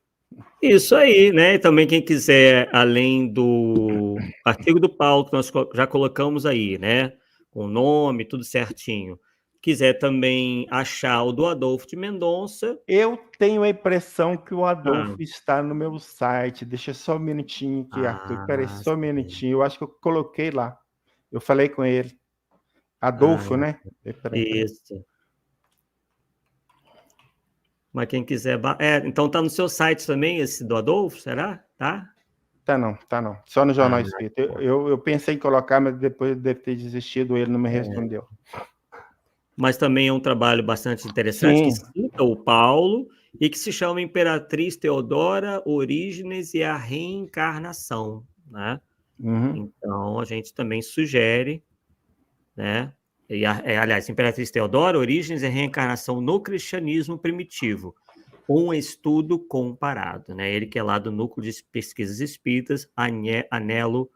Isso aí, né? E também quem quiser, além do artigo do Paulo, que nós já colocamos aí, né? Com o nome, tudo certinho. Quiser também achar o do Adolfo de Mendonça. Eu tenho a impressão que o Adolfo está no meu site. Deixa só um minutinho aqui, Arthur. Espera aí, só um minutinho. Eu acho que eu coloquei lá. Eu falei com ele. Adolfo, né? Isso. Mas quem quiser... então tá no seu site também, esse do Adolfo, será? Tá? Tá não. Só no Jornal Espírita. Eu pensei em colocar, mas depois deve ter desistido, ele não me respondeu. Mas também é um trabalho bastante interessante, que cita o Paulo, e que se chama Imperatriz Teodora, Orígenes e a Reencarnação, né? Então, a gente também sugere, né? Aliás, Imperatriz Teodora, Orígenes e a Reencarnação no Cristianismo Primitivo, um estudo comparado, né? Ele que é lá do Núcleo de Pesquisas Espíritas, Anhelo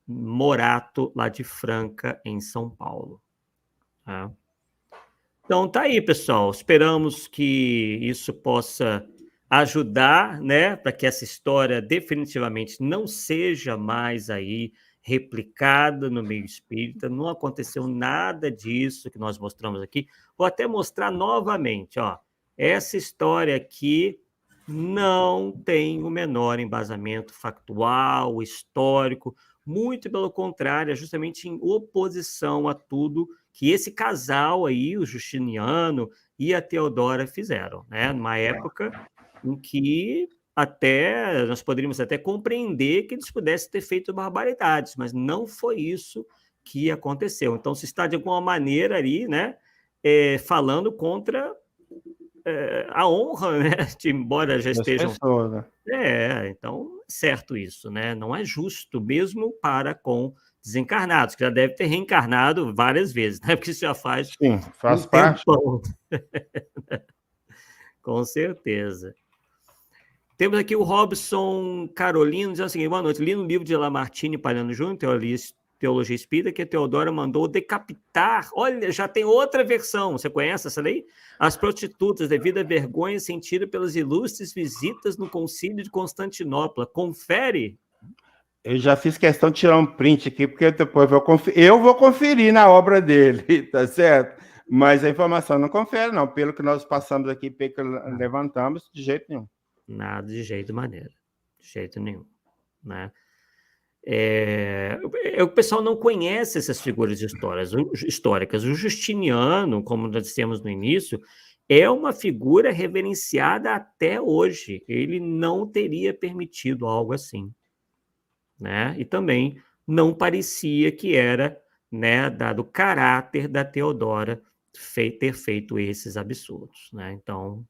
Morato, lá de Franca, em São Paulo. Então tá aí, pessoal. Esperamos que isso possa ajudar, né, para que essa história definitivamente não seja mais aí replicada no meio espírita. Não aconteceu nada disso que nós mostramos aqui. Vou até mostrar novamente, ó. Essa história aqui não tem o menor embasamento factual, histórico, muito pelo contrário, é justamente em oposição a tudo que esse casal aí, o Justiniano e a Teodora, fizeram, né? Numa época em que até nós poderíamos até compreender que eles pudessem ter feito barbaridades, mas não foi isso que aconteceu. Então, se está de alguma maneira ali, né, falando contra a honra, né, de, embora já Das estejam. pessoas, né? Então, certo isso, né? Não é justo, mesmo para com desencarnados, que já deve ter reencarnado várias vezes, né? Porque isso já faz Sim, faz um parte. tempão. Com certeza. Temos aqui o Robson Carolino, dizendo o seguinte: boa noite, li no livro de Lamartine e Palhano Júnior, Teologia Espírita, que a Teodora mandou decapitar. Olha, já tem outra versão. Você conhece essa daí? As prostitutas, devido à vergonha sentida pelas ilustres visitas no Concílio de Constantinopla. Confere. Eu já fiz questão de tirar um print aqui, porque depois eu vou conferir na obra dele, tá certo? Mas a informação não confere, não. Pelo que nós passamos aqui, pelo que levantamos, de jeito nenhum. Nada, de jeito maneira. De jeito nenhum. Né? O pessoal não conhece essas figuras históricas. O Justiniano, como nós dissemos no início, é uma figura reverenciada até hoje. Ele não teria permitido algo assim. Né? E também não parecia que era, né, dado o caráter da Teodora ter feito esses absurdos. Né? Então,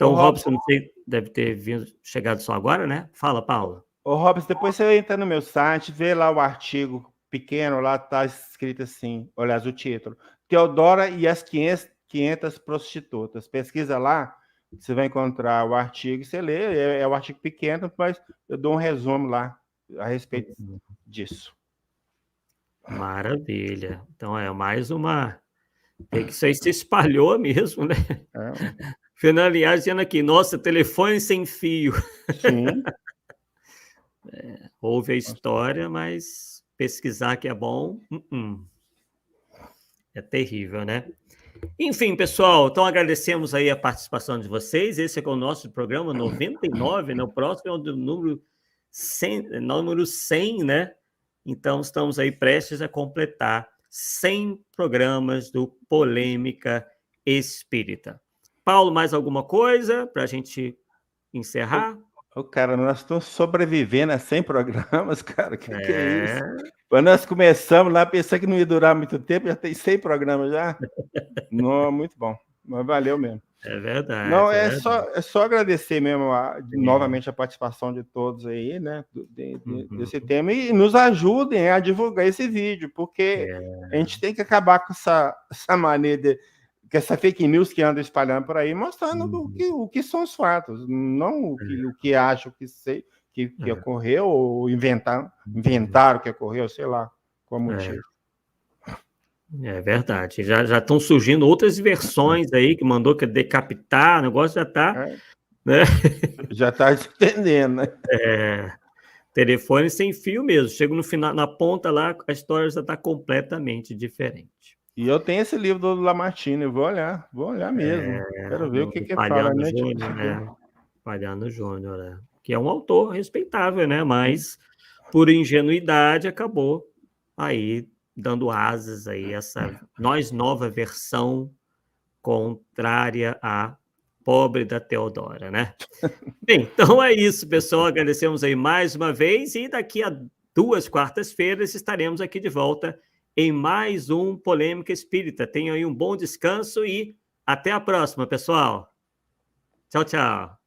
Robson, não sei, deve ter chegado só agora, né? Fala, Paulo. Ô, Robson, depois você entra no meu site, vê lá o artigo pequeno, lá está escrito assim, olha, o título, Teodora e as 500 prostitutas. Pesquisa lá, você vai encontrar o artigo, você lê, é um artigo pequeno, mas eu dou um resumo lá a respeito disso. Maravilha. Então, mais uma... que isso aí se espalhou mesmo, né? Fernando Linhares dizendo aqui, nossa, telefone sem fio. Sim. Houve a história, mas pesquisar que é bom, é terrível, né? Enfim, pessoal, então agradecemos aí a participação de vocês. Esse é o nosso programa 99, né? O próximo é o do número 100, né? Então, estamos aí prestes a completar 100 programas do Polêmica Espírita. Paulo, mais alguma coisa para a gente encerrar? Cara, nós estamos sobrevivendo a 100 programas, cara. O que é isso? Quando nós começamos lá, pensei que não ia durar muito tempo, já tem 100 programas já. Não, muito bom. Mas valeu mesmo. É verdade. Não, é só agradecer mesmo novamente a participação de todos aí, né? Desse tema, e nos ajudem a divulgar esse vídeo, porque a gente tem que acabar com essa maneira que essa fake news que anda espalhando por aí, mostrando o que são os fatos, não o que acham que ocorreu, ou inventaram que ocorreu, sei lá, qual motivo. É verdade. Já estão surgindo outras versões aí, que mandou que decapitar, o negócio já está... Né? Já está entendendo, né? Telefone sem fio mesmo. Chego no final, na ponta lá, a história já está completamente diferente. E eu tenho esse livro do Lamartine, eu vou olhar mesmo. Quero ver o que fala, né? Palhano Júnior, né? Que é um autor respeitável, né? Mas, por ingenuidade, acabou aí dando asas aí essa nova versão contrária à pobre da Teodora, né? Bem, então é isso, pessoal. Agradecemos aí mais uma vez e daqui a 2 quartas-feiras estaremos aqui de volta em mais um Polêmica Espírita. Tenham aí um bom descanso e até a próxima, pessoal. Tchau, tchau.